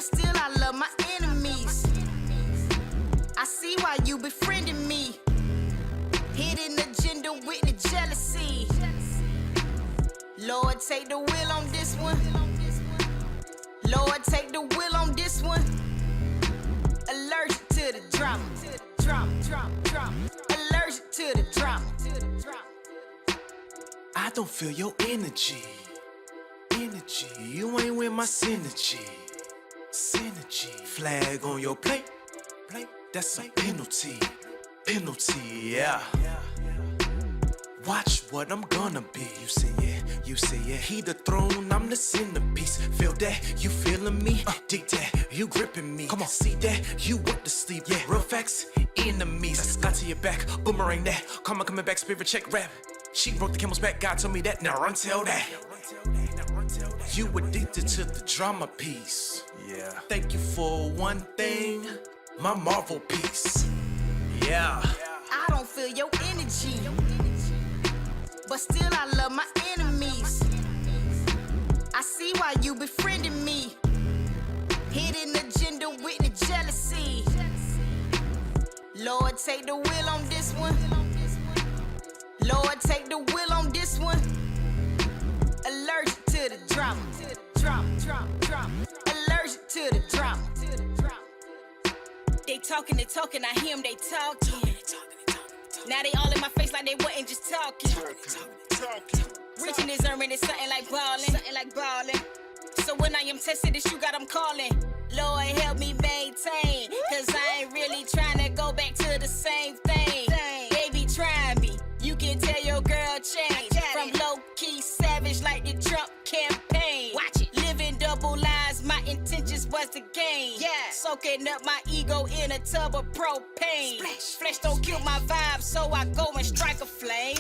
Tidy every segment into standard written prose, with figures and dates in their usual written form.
still I love my enemies. I see why you befriending me. Hidden agenda with the jealousy. Lord, take the wheel on this one. Lord, take the wheel on this one. Allergic to the drama. Allergic to the drama. I don't feel your energy. You ain't with my synergy. Flag on your plate. That's a penalty. Yeah. Watch what I'm gonna be. You say yeah. He the throne, I'm the centerpiece. Feel that, you feeling me? Dig that, you gripping me. Come on, see that, you went to sleep. Yeah, real facts, enemies. Got to your back, boomerang that. Karma coming back, spirit check rap. She broke the camel's back, God told me that. Now run tell that. You addicted to the drama piece. Yeah. Thank you for one thing, my Marvel piece. Yeah. I don't feel your energy, but still I love my enemies. I see why you befriending me. Hidden agenda with the jealousy. Lord, take the wheel on this one. Lord, take the wheel on this one. Allergic to the drama. Allergic to the drama. They talking, I hear them, they talking. Now they all in my face like they wasn't just talking. Rich in this urban is something like ballin'. So when I am tested, this you got them calling. Lord, help me maintain, cause I ain't really trying to go back to the same thing. They be trying me, you can tell your girl change. From low-key savage like the Trump campaign. Watch it. Living double lives, my intentions was to gain. Yeah. Soaking up my ego in a tub of propane. Flesh don't kill my vibe, so I go and strike a flame.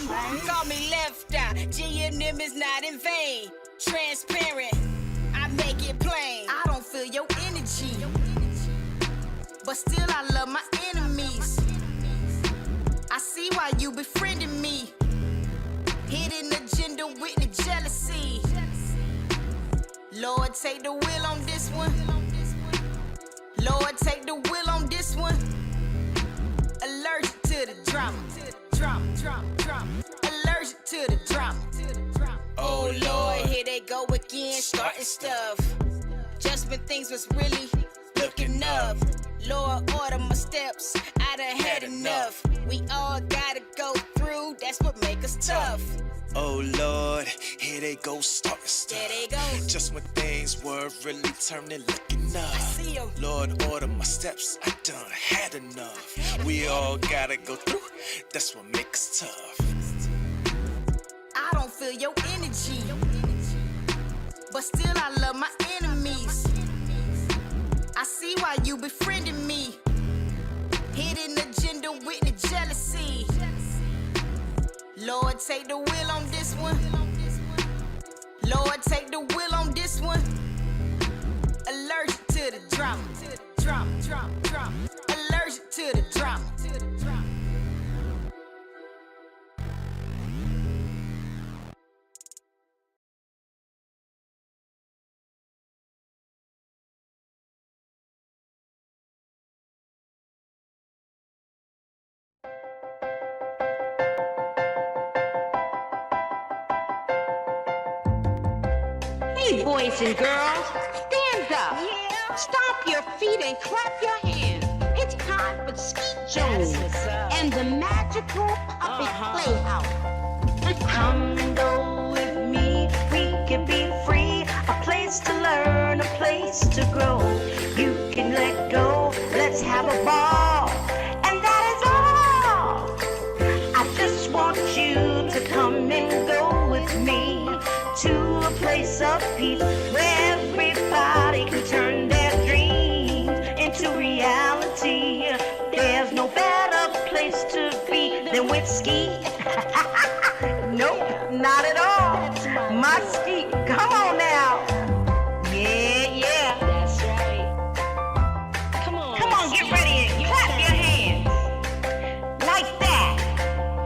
Call me left eye, G&M is not in vain. Transparent, I make it plain. I don't feel your energy, but still I love my enemies. I see why you befriending me. Hidden agenda with the jealousy. Lord, take the wheel on this one. Lord, take the wheel on this one. Allergic to the drama. Allergic to the drama. Oh Lord, here they go again, starting stuff. Just when things was really looking up. Lord, order my steps, I done had enough. We all gotta go through, that's what make us tough. Oh Lord, here they go starting stuff. There they go. Just when things were really turning, looking up. I see 'em. Lord, order my steps, I done had enough. We all gotta go through, that's what makes us tough. I don't feel your energy, but still I love my enemies. I see why you befriending me. Hidden agenda with the jealousy. Lord, take the wheel on this one. Lord, take the wheel on this one. Allergic to the drama. Allergic to the drama. Hey, boys and girls, stand up. Yeah. Stomp your feet and clap your hands. It's time for Skeet Jones and the magical puppet Playhouse. Come and go with me, we can be free. A place to learn, a place to grow. You can let go, let's have a ball. And that is all. I just want you to come and go with me to a place of peace where everybody can turn their dreams into reality. There's no better place to be than with Skeet. Nope, not at all. My Skeet, come on now. Yeah. That's right. Come on, Get ready and clap your hands. Like that.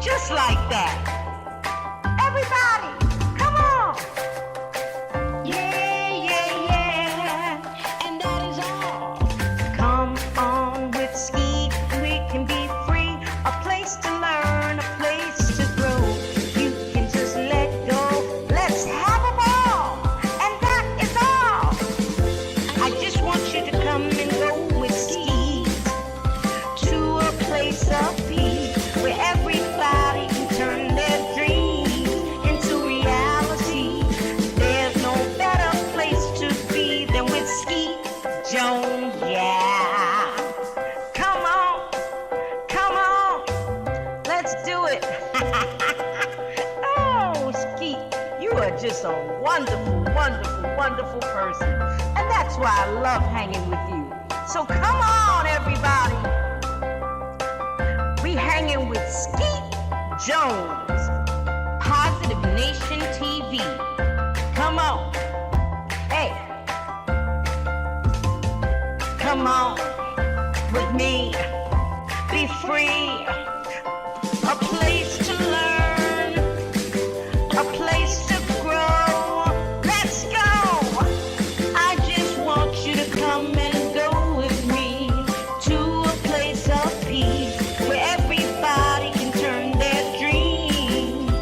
Just like that. Everybody, come on. Yeah. and that is all. wonderful, wonderful, wonderful person. And that's why I love hanging with you. So come on, everybody. We hanging with Skeet Jones, Positive Nation TV. Come on. Hey. Come on with me. Be free. A place to learn. A place to grow. Let's go. I just want you to come and go with me to a place of peace where everybody can turn their dreams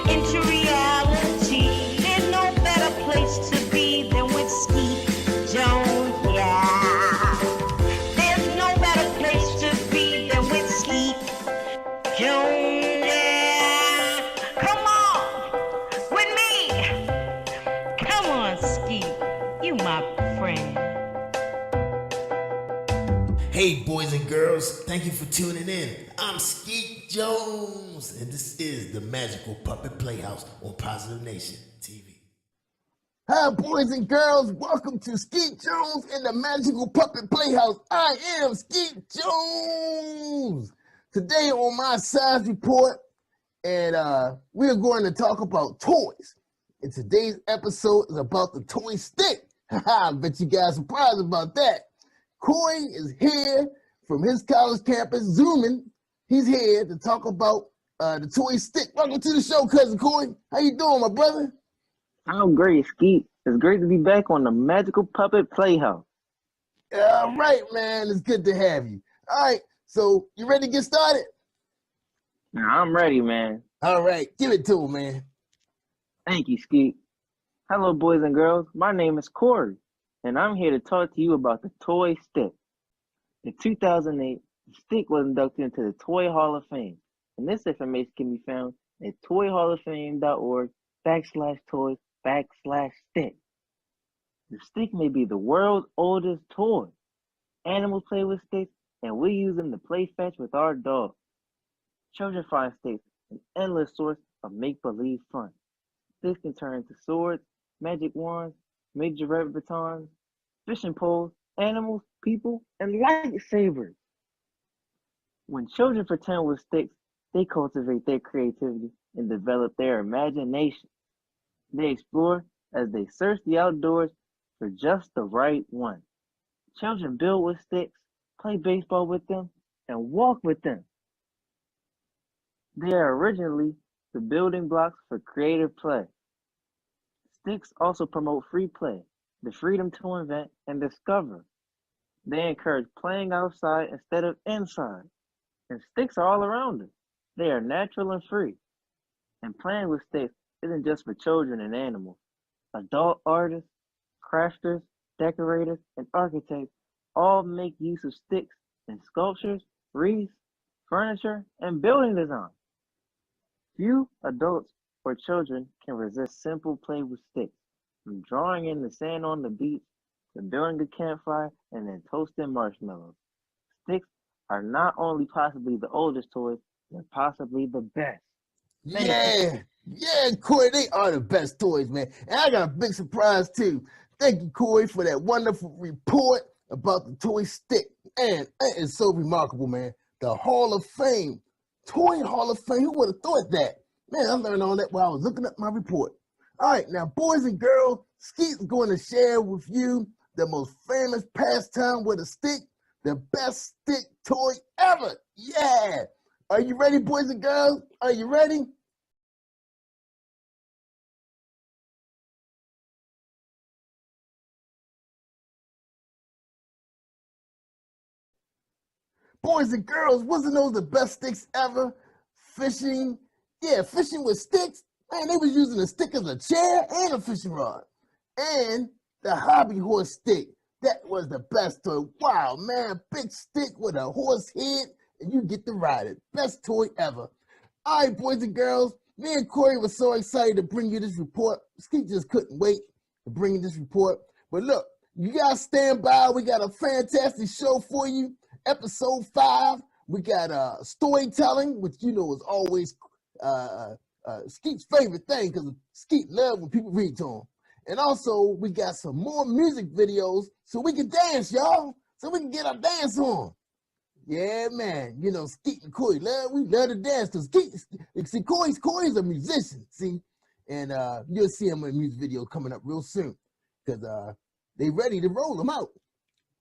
into reality. There's no better place to be than with Skeet Jones. Yeah. There's no better place to be than with Skeet Jones. Yeah. Come on with me. Come on, Skeet. You my friend. Hey, boys and girls, thank you for tuning in. I'm Skeet Jones, and this is the Magical Puppet Playhouse on Positive Nation TV. Hi, boys and girls. Welcome to Skeet Jones and the Magical Puppet Playhouse. I am Skeet Jones. Today on my science report, and we are going to talk about toys. And today's episode is about the toy stick. I bet you guys are surprised about that. Coy is here from his college campus, Zooming. He's here to talk about the toy stick. Welcome to the show, Cousin Coy. How you doing, my brother? I'm great, Skeet. It's great to be back on the Magical Puppet Playhouse. All right, man. It's good to have you. All right. So you ready to get started? Now, I'm ready, man. All right. Give it to him, man. Thank you, Skeet. Hello, boys and girls. My name is Corey, and I'm here to talk to you about the toy stick. In 2008, the stick was inducted into the Toy Hall of Fame, and this information can be found at toyhalloffame.org/toys/stick. The stick may be the world's oldest toy. Animals play with sticks, and we use them to play fetch with our dogs. Children find sticks an endless source of make-believe fun. Sticks can turn into swords, magic wands, major batons, fishing poles, animals, people, and lightsabers. When children pretend with sticks, they cultivate their creativity and develop their imagination. They explore as they search the outdoors for just the right one. Children build with sticks, play baseball with them, and walk with them. They are originally the building blocks for creative play. Sticks also promote free play, the freedom to invent and discover. They encourage playing outside instead of inside. And sticks are all around us. They are natural and free. And playing with sticks isn't just for children and animals. Adult artists, crafters, decorators, and architects all make use of sticks in sculptures, wreaths, furniture, and building design. Few adults or children can resist simple play with sticks, from drawing in the sand on the beach to building a campfire and then toasting marshmallows. Sticks are not only possibly the oldest toys, they're possibly the best. Yeah, Corey, they are the best toys, man. And I got a big surprise too. Thank you, Corey, for that wonderful report about the toy stick. And that is so remarkable, man. The Hall of Fame, Toy Hall of Fame. Who would have thought that? Man, I learned all that while I was looking up my report. All right, now, boys and girls, Skeet's going to share with you the most famous pastime with a stick, the best stick toy ever. Yeah. Are you ready, boys and girls? Are you ready? Boys and girls, wasn't those the best sticks ever? Fishing, fishing with sticks. Man, they was using a stick as a chair and a fishing rod. And the hobby horse stick, that was the best toy. Wow, man, big stick with a horse head, and you get to ride it. Best toy ever. All right, boys and girls, me and Corey were so excited to bring you this report. Skeet just couldn't wait to bring you this report. But look, you guys stand by. We got a fantastic show for you. Episode 5, we got storytelling, which you know is always Skeet's favorite thing because Skeet loves when people read to him. And also, we got some more music videos so we can dance, y'all. So we can get our dance on. Yeah, man. You know, Skeet and Corey, we love to dance. See, Corey's a musician, see? And you'll see him in music videos coming up real soon. Because they ready to roll them out.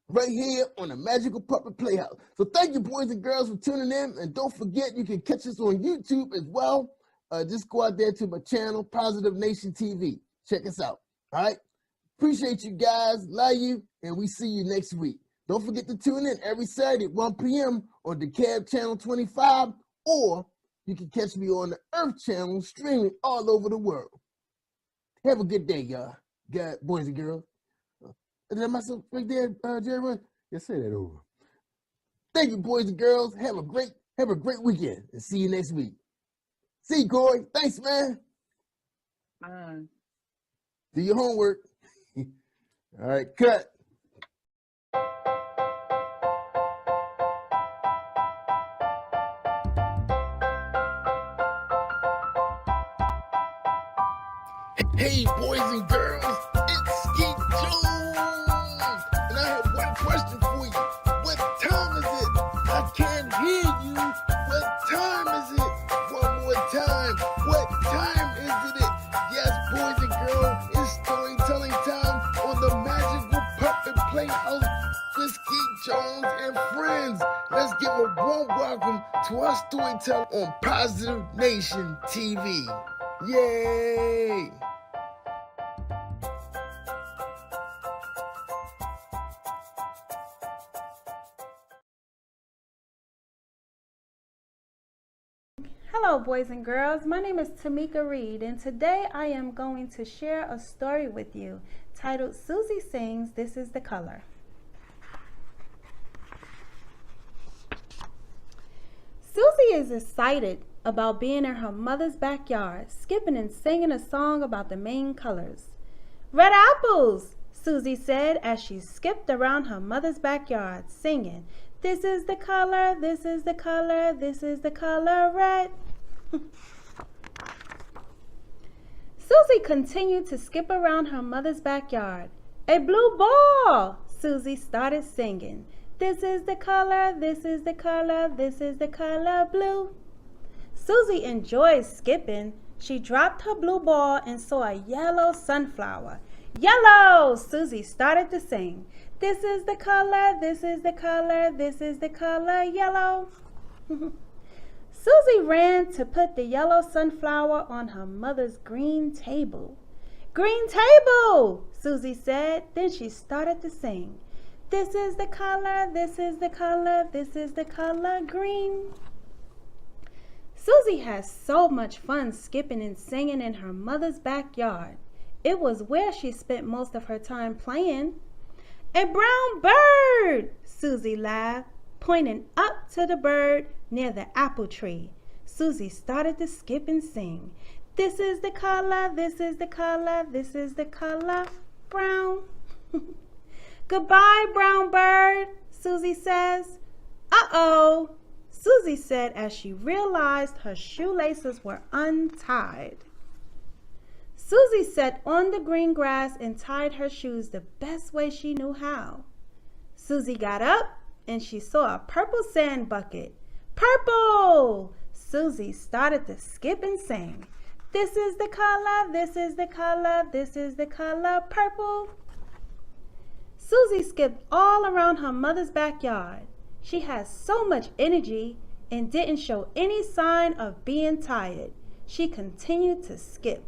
Right here on the Magical Puppet Playhouse. So thank you, boys and girls, for tuning in. And don't forget, you can catch us on YouTube as well. Just go out there to my channel, Positive Nation TV. Check us out. All right? Appreciate you guys. Love you. And we see you next week. Don't forget to tune in every Saturday at 1 p.m. on the Cab Channel 25, or you can catch me on the Earth Channel streaming all over the world. Have a good day, y'all. Boys and girls. Is that myself right there, Jerry? Yeah, say that over. Thank you, boys and girls. Have a great weekend, and see you next week. See you, Corey. Thanks, man. Bye. Do your homework. All right, cut. Hey, boys and girls, it's Skeet Jones, and I have one question for you. What time is it? I can't hear you. What time is it? One more time. What time is it? Yes, boys and girls, it's storytelling time on the Magical Puppet Playhouse with Skeet Jones and friends. Let's give a warm welcome to our storyteller on Positive Nation TV. Yay! Hello, boys and girls. My name is Tamika Reed, and today I am going to share a story with you titled Susie Sings, This is the Color. Susie is excited about being in her mother's backyard, skipping and singing a song about the main colors. Red apples, Susie said as she skipped around her mother's backyard, singing, this is the color, this is the color, this is the color red. Susie continued to skip around her mother's backyard. A blue ball, Susie started singing. This is the color, this is the color, this is the color blue. Susie enjoyed skipping. She dropped her blue ball and saw a yellow sunflower. Yellow, Susie started to sing. This is the color, this is the color, this is the color yellow. Susie ran to put the yellow sunflower on her mother's green table. Green table, Susie said. Then she started to sing. This is the color, this is the color, this is the color green. Susie had so much fun skipping and singing in her mother's backyard. It was where she spent most of her time playing. A brown bird, Susie laughed, pointing up to the bird near the apple tree. Susie started to skip and sing. This is the color, this is the color, this is the color brown. Goodbye, brown bird, Susie says. Uh-oh, Susie said as she realized her shoelaces were untied. Susie sat on the green grass and tied her shoes the best way she knew how. Susie got up and she saw a purple sand bucket. Purple! Susie started to skip and sing. This is the color, this is the color, this is the color purple. Susie skipped all around her mother's backyard. She had so much energy and didn't show any sign of being tired. She continued to skip.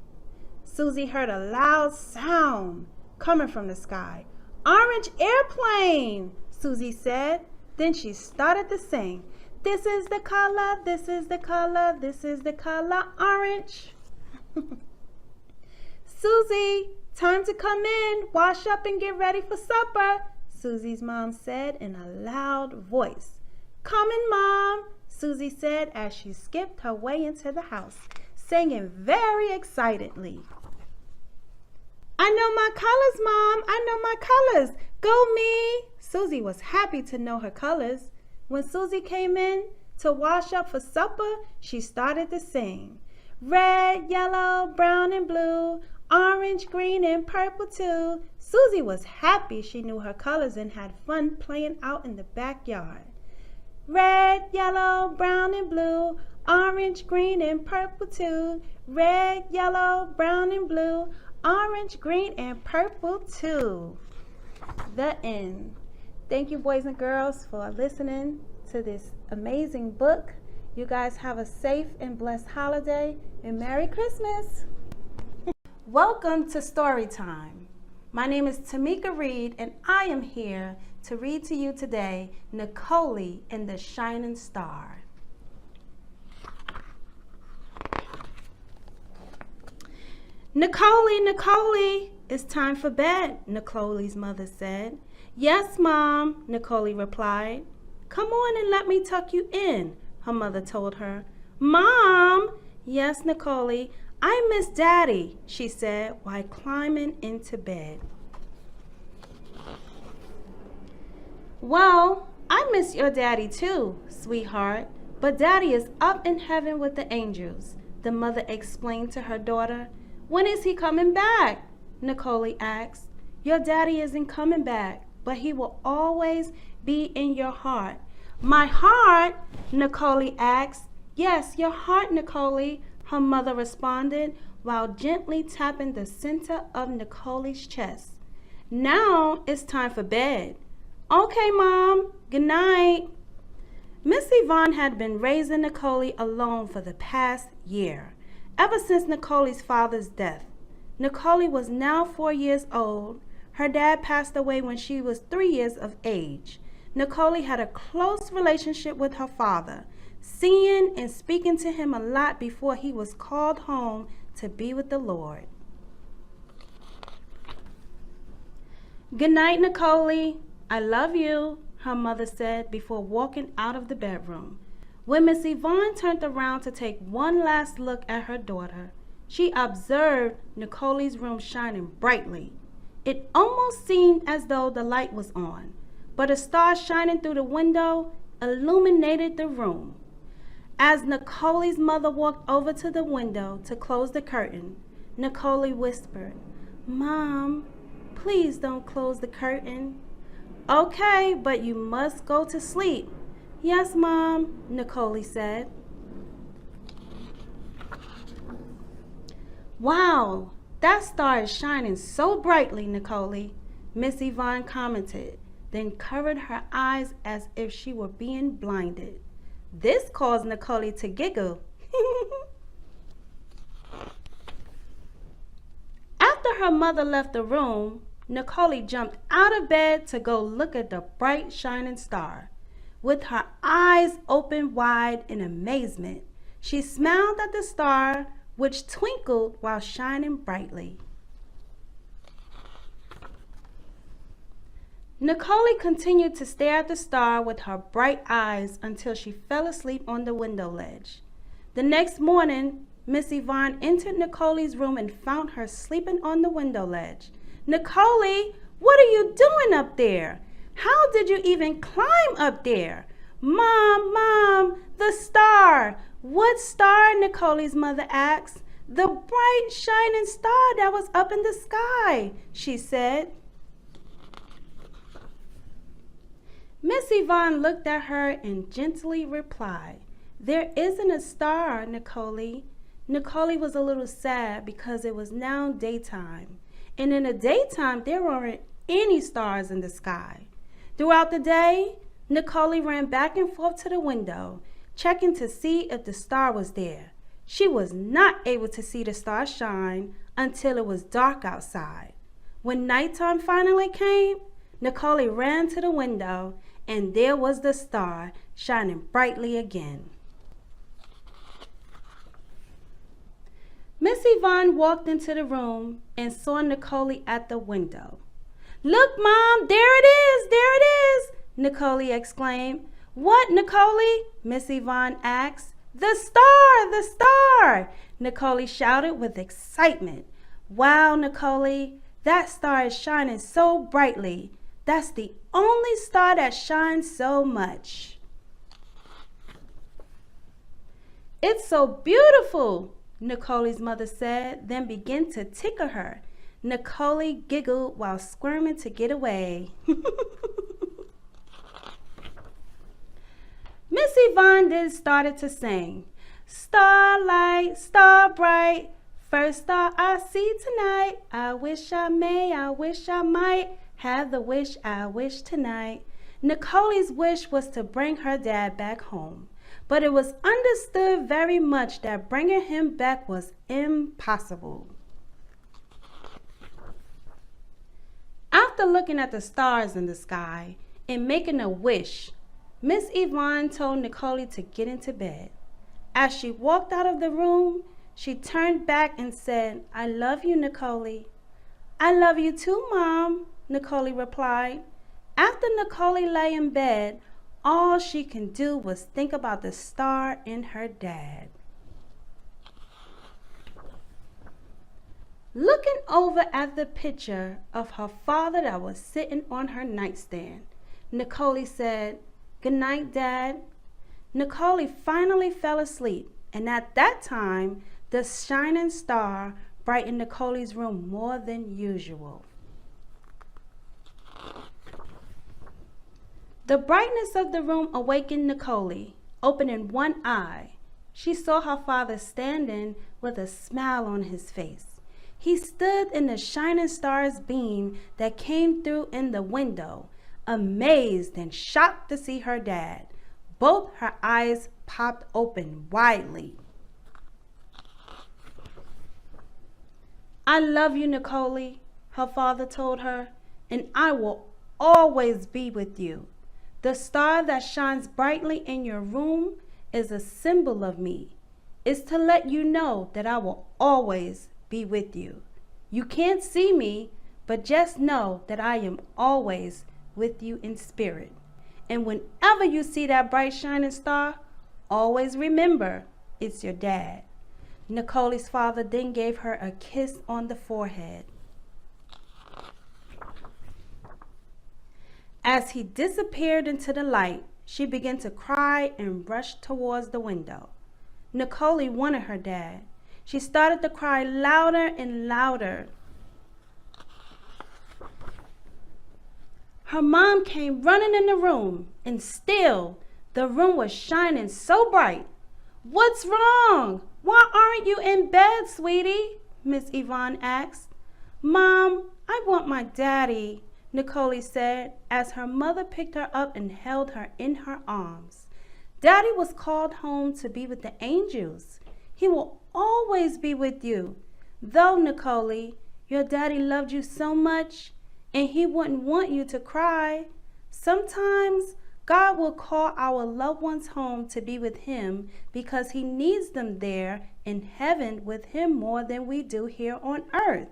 Susie heard a loud sound coming from the sky. Orange airplane, Susie said. Then she started to sing. This is the color, this is the color, this is the color orange. Susie, time to come in, wash up and get ready for supper, Susie's mom said in a loud voice. Coming, Mom, Susie said as she skipped her way into the house, singing very excitedly. I know my colors, Mom. I know my colors. Go me. Susie was happy to know her colors. When Susie came in to wash up for supper, she started to sing. Red, yellow, brown, and blue, orange, green, and purple too. Susie was happy she knew her colors and had fun playing out in the backyard. Red, yellow, brown, and blue, orange, green, and purple too. Red, yellow, brown, and blue, orange, green, and purple too. The end. Thank you, boys and girls, for listening to this amazing book. You guys have a safe and blessed holiday and Merry Christmas. Welcome to Story Time. My name is Tamika Reed, and I am here to read to you today Nicole and the Shining Star. Nicole, it's time for bed, Nicole's mother said. Yes, Mom, Nicole replied. Come on and let me tuck you in, her mother told her. Mom! Yes, Nicole, I miss Daddy, she said while climbing into bed. Well, I miss your daddy too, sweetheart, but Daddy is up in heaven with the angels, the mother explained to her daughter. When is he coming back? Nicole asked. Your daddy isn't coming back, but he will always be in your heart. My heart? Nicole asked. Yes, your heart, Nicole, her mother responded while gently tapping the center of Nicole's chest. Now it's time for bed. Okay, Mom. Good night. Miss Yvonne had been raising Nicole alone for the past year, ever since Nicole's father's death. Nicole was now 4 years old. Her dad passed away when she was 3 years of age. Nicole had a close relationship with her father, seeing and speaking to him a lot before he was called home to be with the Lord. Good night, Nicole. I love you, her mother said before walking out of the bedroom. When Miss Yvonne turned around to take one last look at her daughter, she observed Nicole's room shining brightly. It almost seemed as though the light was on, but a star shining through the window illuminated the room. As Nicole's mother walked over to the window to close the curtain, Nicole whispered, Mom, please don't close the curtain. Okay, but you must go to sleep. Yes, Mom, Nicole said. Wow, that star is shining so brightly, Nicole, Miss Yvonne commented, then covered her eyes as if she were being blinded. This caused Nicole to giggle. After her mother left the room, Nicole jumped out of bed to go look at the bright shining star. With her eyes open wide in amazement, she smiled at the star, which twinkled while shining brightly. Nicole continued to stare at the star with her bright eyes until she fell asleep on the window ledge. The next morning, Miss Yvonne entered Nicole's room and found her sleeping on the window ledge. Nicole, what are you doing up there? How did you even climb up there? Mom, the star. What star? Nicole's mother asked. The bright shining star that was up in the sky, she said. Miss Yvonne looked at her and gently replied, There isn't a star, Nicole. Nicole was a little sad because it was now daytime, and in the daytime there weren't any stars in the sky. Throughout the day, Nicole ran back and forth to the window, checking to see if the star was there. She was not able to see the star shine until it was dark outside. When nighttime finally came, Nicole ran to the window, and there was the star shining brightly again. Miss Yvonne walked into the room and saw Nicole at the window. Look, Mom, there it is, Nicole exclaimed. What, Nicole? Miss Yvonne asked. The star, Nicole shouted with excitement. Wow, Nicole, that star is shining so brightly. That's the only star that shines so much. It's so beautiful, Nicole's mother said, then began to tickle her. Nicole giggled while squirming to get away. Miss Yvonne then started to sing. Starlight, star bright, first star I see tonight. I wish I may, I wish I might have the wish I wish tonight. Nicole's wish was to bring her dad back home, but it was understood very much that bringing him back was impossible. After looking at the stars in the sky and making a wish, Miss Yvonne told Nicole to get into bed. As she walked out of the room, she turned back and said, I love you, Nicole. I love you too, Mom, Nicole replied. After Nicole lay in bed, all she can do was think about the star in her dad. Looking over at the picture of her father that was sitting on her nightstand, Nicole said, Good night, Dad. Nicole finally fell asleep, and at that time, the shining star brightened Nicole's room more than usual. The brightness of the room awakened Nicole. Opening one eye, she saw her father standing with a smile on his face. He stood in the shining star's beam that came through in the window, amazed and shocked to see her dad. Both her eyes popped open widely. I love you, Nicole, her father told her, and I will always be with you. The star that shines brightly in your room is a symbol of me. It's to let you know that I will always be with you. You can't see me, but just know that I am always with you in spirit. And whenever you see that bright shining star, always remember it's your dad. Nicole's father then gave her a kiss on the forehead. As he disappeared into the light, she began to cry and rushed towards the window. Nicole wanted her dad. She started to cry louder and louder. Her mom came running in the room, and still the room was shining so bright. What's wrong? Why aren't you in bed, sweetie? Miss Yvonne asked. Mom, I want my daddy, Nicole said as her mother picked her up and held her in her arms. Daddy was called home to be with the angels. He will always be with you. Though, Nicole, your daddy loved you so much, and he wouldn't want you to cry. Sometimes God will call our loved ones home to be with him because he needs them there in heaven with him more than we do here on earth.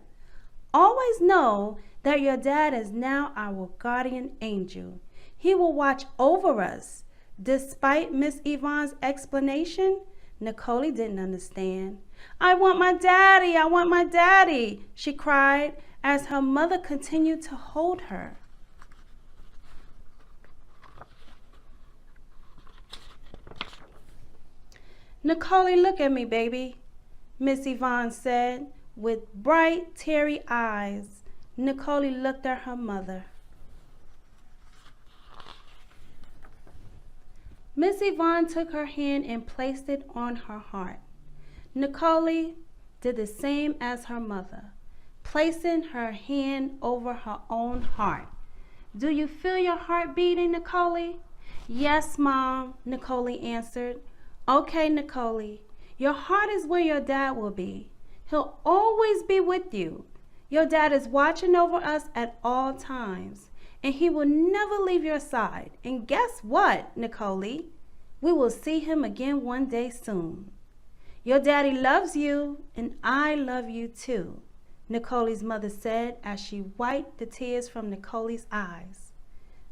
Always know that your dad is now our guardian angel. He will watch over us. Despite Miss Yvonne's explanation, Nicole didn't understand. I want my daddy, I want my daddy, she cried as her mother continued to hold her. Nicole, look at me, baby, Miss Yvonne said. With bright, teary eyes, Nicole looked at her mother. Miss Yvonne took her hand and placed it on her heart. Nicole did the same as her mother, placing her hand over her own heart. Do you feel your heart beating, Nicole? Yes, Mom, Nicole answered. Okay, Nicole, your heart is where your dad will be. He'll always be with you. Your dad is watching over us at all times, and he will never leave your side. And guess what, Nicole? We will see him again one day soon. Your daddy loves you, and I love you too, Nicole's mother said as she wiped the tears from Nicole's eyes.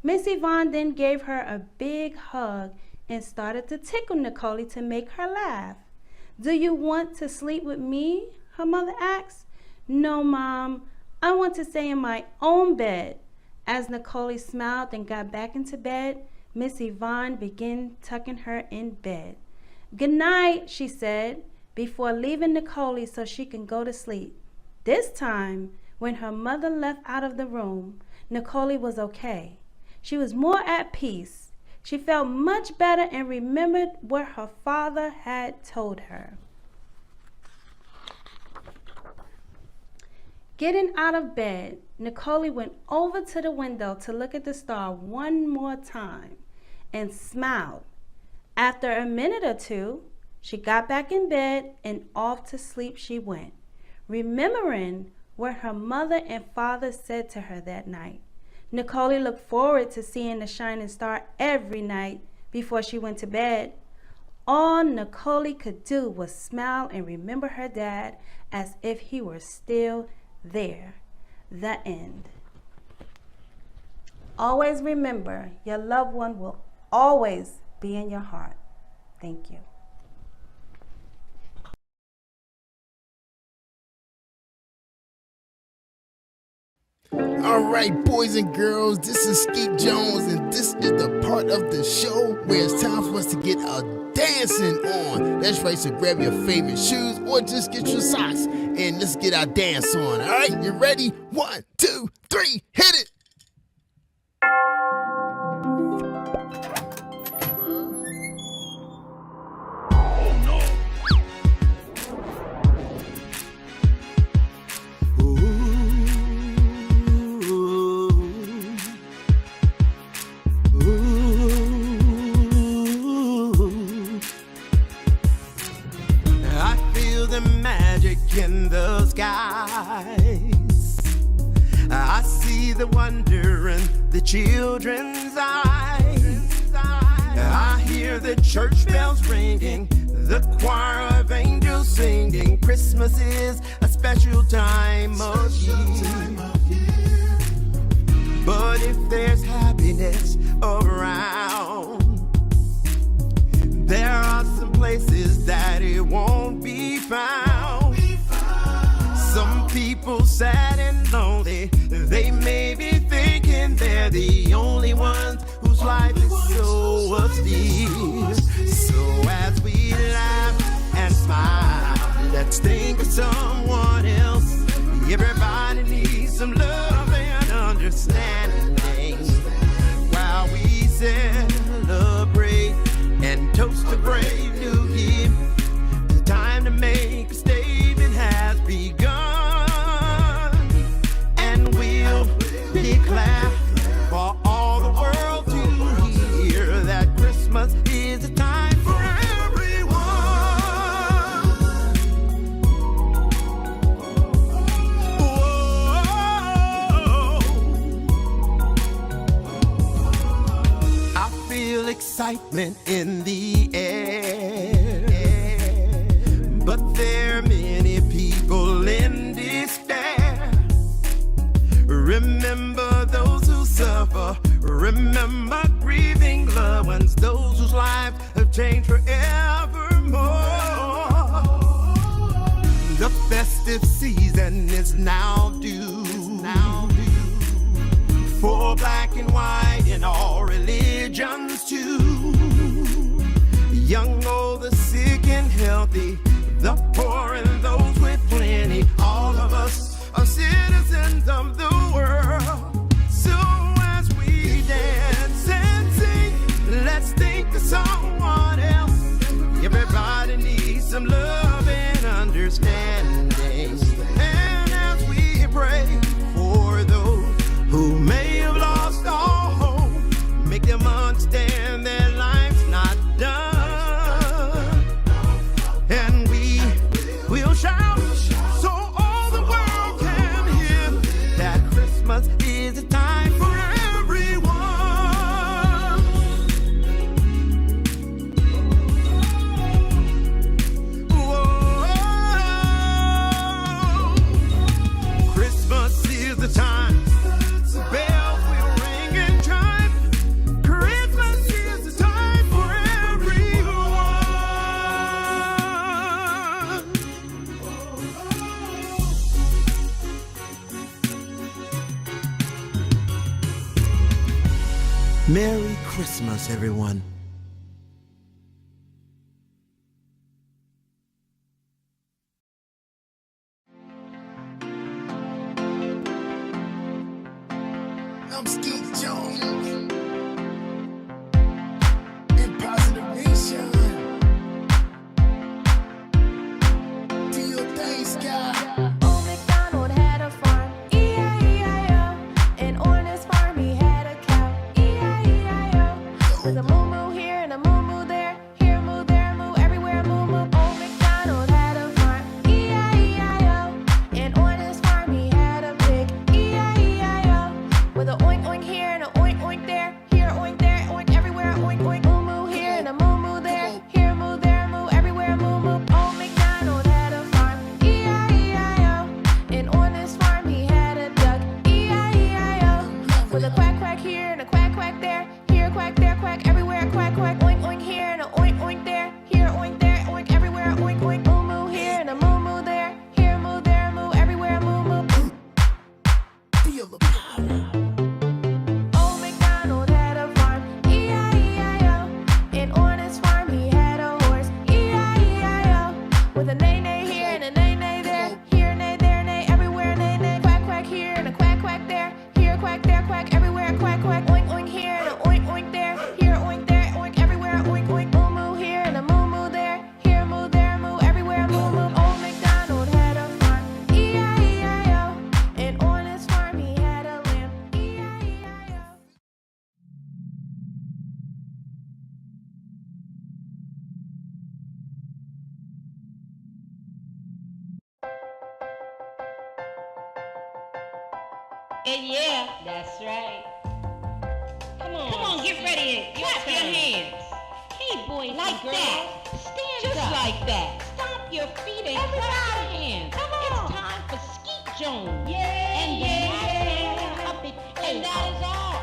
Miss Yvonne then gave her a big hug and started to tickle Nicole to make her laugh. Do you want to sleep with me? Her mother asked. No, Mom, I want to stay in my own bed. As Nicole smiled and got back into bed, Miss Yvonne began tucking her in bed. Good night, she said. before leaving Nicole so she can go to sleep. This time, when her mother left out of the room, Nicole was okay. She was more at peace. She felt much better and remembered what her father had told her. Getting out of bed, Nicole went over to the window to look at the star one more time and smiled. After a minute or two, she got back in bed and off to sleep she went, remembering what her mother and father said to her that night. Nicole looked forward to seeing the shining star every night before she went to bed. All Nicole could do was smile and remember her dad as if he were still there. The end. Always remember, your loved one will always be in your heart. Thank you. All right, boys and girls, this is Skeet Jones, and this is the part of the show where it's time for us to get a dancing on. That's right, so grab your favorite shoes or just get your socks and let's get our dance on. All right, you ready? 1, 2, 3, hit it! In the skies, I see the wonder in the children's eyes. I hear the church bells ringing, the choir of angels singing. Christmas is a special time of year. But if there's happiness around, there are some places that it won't be found. Some people sad and lonely, they may be thinking they're the only ones whose life is so austere. So as we laugh and smile, let's think of someone else. Everybody needs some love and understanding while we celebrate and toast a brave new year. The time to make a statement has begun, and we'll declare for all the world to hear that Christmas is a time for everyone. Whoa. I feel excitement in the air, but there are many people in despair. Remember those who suffer, remember grieving loved ones, those whose lives have changed forevermore. The festive season is now due for black and white in all religions too. Young, old, the sick and healthy, the poor and those with plenty. All of us are citizens of the world. So as we dance and sing, let's think of someone else. Everybody needs some love and understanding. And as we pray for those who may have lost all hope, make them understand their life's not done. And we'll shout so all the world can hear that Christmas is a time for everyone. Whoa. Christmas is the time. Bells will ring and chime. Christmas is the time for everyone. Merry Christmas, everyone. 'Cause Christmas is the time. Bells will ring and chime. Christmas is the time for everyone. Merry Christmas, everyone. Merry Christmas, everyone. 'Cause Christmas is the time. Bells will ring and chime. Christmas is the time for everyone. Merry Christmas, everyone. I'm Skeet Jones. In Positive Nation. Do your thing, Sky. Old MacDonald had a farm, E-I-E-I-O. And on his farm he had a cow, E-I-E-I-O. With a moo-moo here and a moo-moo there, here a moo, there a moo, everywhere a moo-moo. Old MacDonald had a farm, E-I-E-I-O. And on his farm he had a pig, E-I-E-I-O. With a oink oink here and a oink oink there, here a oink there, oink everywhere, a oink oink. Moo-moo here and a moo-moo there, here a moo, there a moo, everywhere a moo-moo. Old MacDonald had a farm, E-I-E-I-O. And on his farm he had a duck, E-I-E-I-O. With a quack quack here and a quack quack there, here a quack, there a quack, everywhere a quack quack. Oink oink here and a oink oink there, here a oink there, oink everywhere a oink oink. Moo moo here and a moo moo there, here a moo, there a moo, everywhere a moo moo. Feel the power. Old MacDonald had a farm, E-I-E-I-O. And on his farm he had a horse, E-I-E-I-O. With a neigh neigh here and a neigh neigh there, here a neigh, there a neigh, everywhere a neigh neigh. Quack quack here and a quack quack there, here a quack, there a quack, everywhere a quack quack. Oink oink here and a oink oink there, here a oink there, oink everywhere a oink oink. Moo moo here and a moo moo there, here a moo, there a moo, everywhere a moo moo. Old MacDonald had a farm, E-I-E-I-O. And on his farm he had a lamb, E-I-E-I-O. And yeah, that's right. Come on, get ready and clap your hands. Hey, boys like and girls, that. Stand just up. Like that. Stomp your feet and clap your hands. Come on. It's time for Skeet Jones. Yeah, and the puppet Playhouse. And that is all.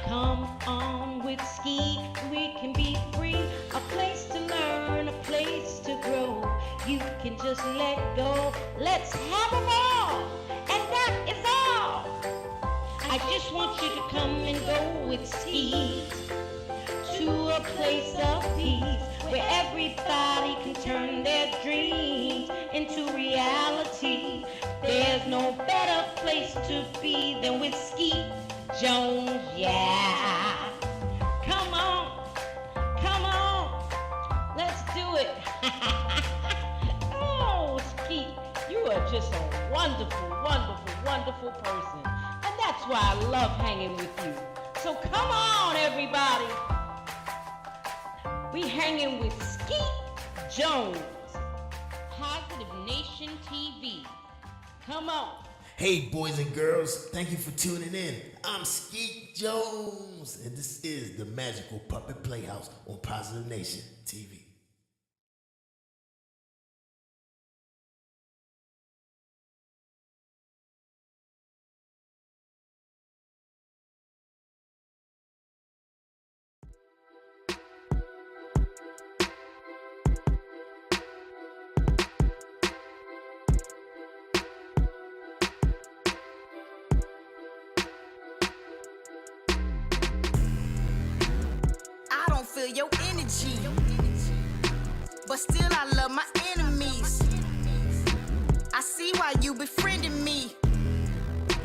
Come on with Skeet, we can be free. A place to learn, a place to grow. You can just let go. Let's have a ball. And that is all. I just want you to come and go with Skeet to a place of peace where everybody can turn their dreams into reality. There's no better place to be than with Skeet Jones, yeah. Come on, let's do it. Oh, Skeet, you are just a wonderful, wonderful, wonderful person. And that's why I love hanging with you. So come on, everybody. We hanging with Skeet Jones. Positive Nation TV. Come on. Hey, boys and girls, thank you for tuning in. I'm Skeet Jones, and this is the Magical Puppet Playhouse on Positive Nation TV. I don't feel your energy, but still I love my enemies. I see why you befriending me.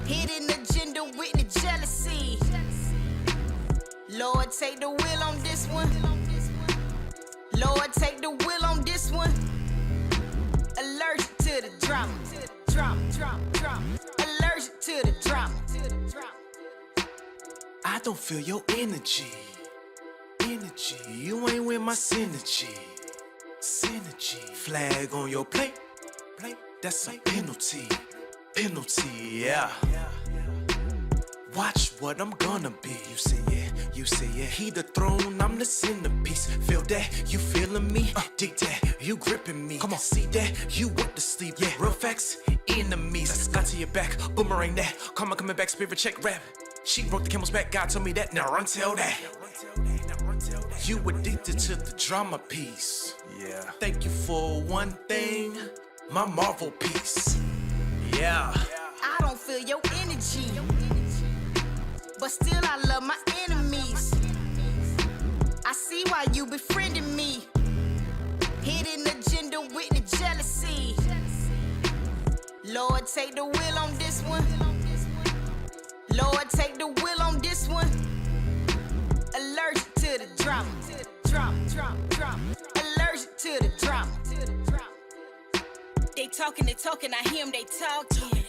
Hidden agenda with the jealousy. Lord, take the wheel on this one. Lord, take the wheel on this one. Allergic to the drama. Allergic to the drama. I don't feel your energy. You ain't with my synergy. Flag on your plate. That's a penalty. Yeah. Watch what I'm gonna be. You say yeah. He the throne, I'm the centerpiece. Feel that? You feeling me? Dig that? You gripping me? Come on, see that? You want to sleep? Yeah. Real facts, enemies. Got to your back, boomerang that. Karma coming back, spirit check rap. She broke the camel's back. God told me that. Now run tell that. You addicted to the drama piece. Yeah. Thank you for one thing, my Marvel piece. Yeah. I don't feel your energy, but still I love my enemies. I see why you befriending me. Hidden agenda with the jealousy. Lord, take the wheel on this one. Lord, take the wheel on this one. Allergic to the drama. Allergic to the drama. They talking, I hear them, they talking.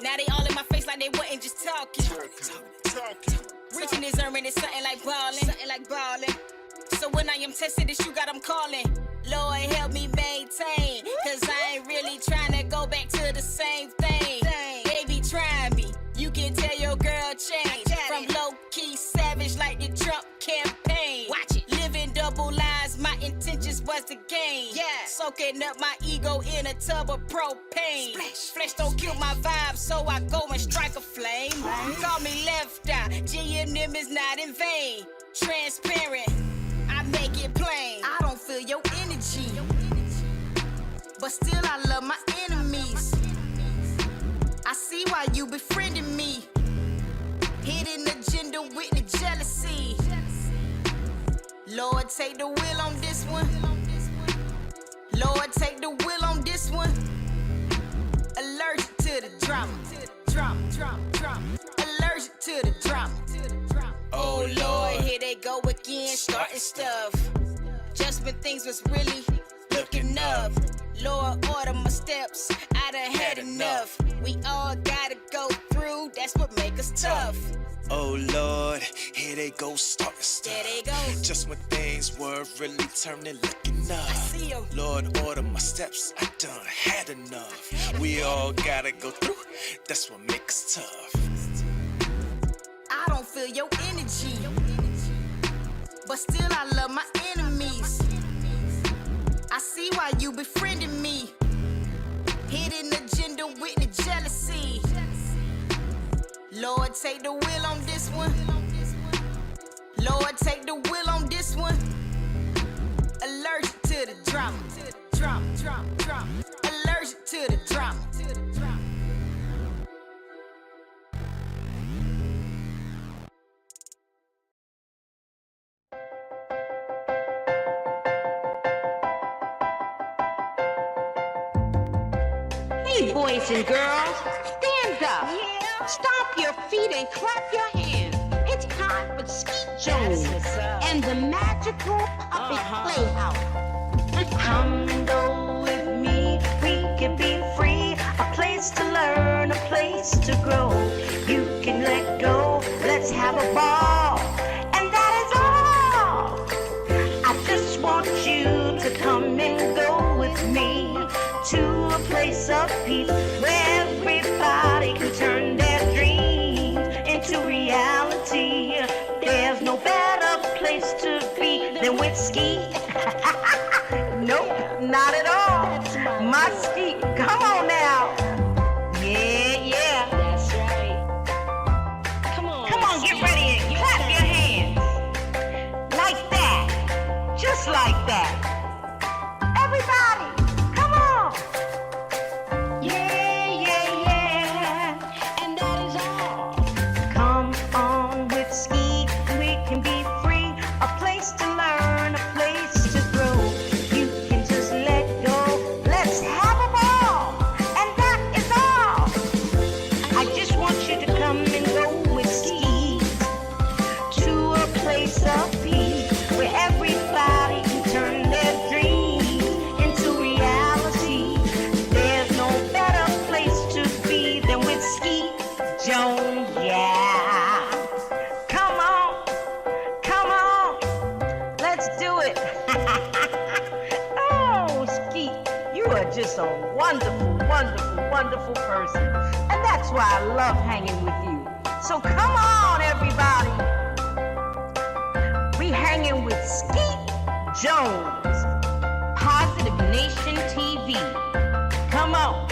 Now they all in my face like they wasn't just talking. Reaching this earning is something like ballin'. So when I am tested, this you got them calling. Lord help me maintain, cause I ain't really trying to go back to the same thing. They be trying me, you can tell your girl change. From low-key savage like the Trump campaign. Watch it, living double lives, my intentions was to gain. Soaking up my ego in a tub of propane. Flesh don't kill my vibe, so I go and strike a flame. Call me left eye, G&M is not in vain. Transparent, I make it plain. I don't feel your energy, but still I love my enemies. I see why you befriending me. Hidden agenda with the jealousy. Lord, take the wheel on this one. Lord, take the wheel on this one. Allergic to the drama. Allergic to the drama. Oh Lord, here they go again, starting stuff. Just when things was really looking up. Lord, order my steps, I done had enough. We all gotta go through, that's what make us tough. Oh Lord, here they go starting stuff. There they go. Just when things were really turning, looking up. I see 'em. Lord, order my steps, I done had enough. We all gotta go through, that's what makes us tough. I don't feel your energy, but still I love my enemies. I see why you befriending me. Hidden agenda with the jealousy. Lord, take the wheel on this one. Lord, take the wheel on this one. Allergic to the drama. Allergic to the drama. Hey, boys and girls, stand up. Stomp your feet and clap your hands. It's time for Skeet Jones and the magical puppet Playhouse. Come and go with me, we can be free. A place to learn, a place to grow. You can let go, let's have a ball. And that is all. I just want you to come and go with me to a place of peace where everybody can turn their dreams into reality. There's no better place to be than with Skeet. Nope, not at all. My Skeet, come on now. Yeah. That's right. Come on, Get ready and clap your hands. Like that. Just like that. Everybody, come on. Yeah. and that is all. Come on with Skeet, we can be free. A place to learn, a place to grow. You can just let go. Let's have a ball. And that is all. I just want you to come and go with Skeet to a place of peace where everybody can turn their dreams into reality. There's no better place to be than with Skeet Jones, yeah. Come on, let's do it. Oh, Skeet, you are just a wonderful person. And that's why I love hanging with you. So come on, everybody. We hanging with Skeet Jones, Positive Nation TV. Come on.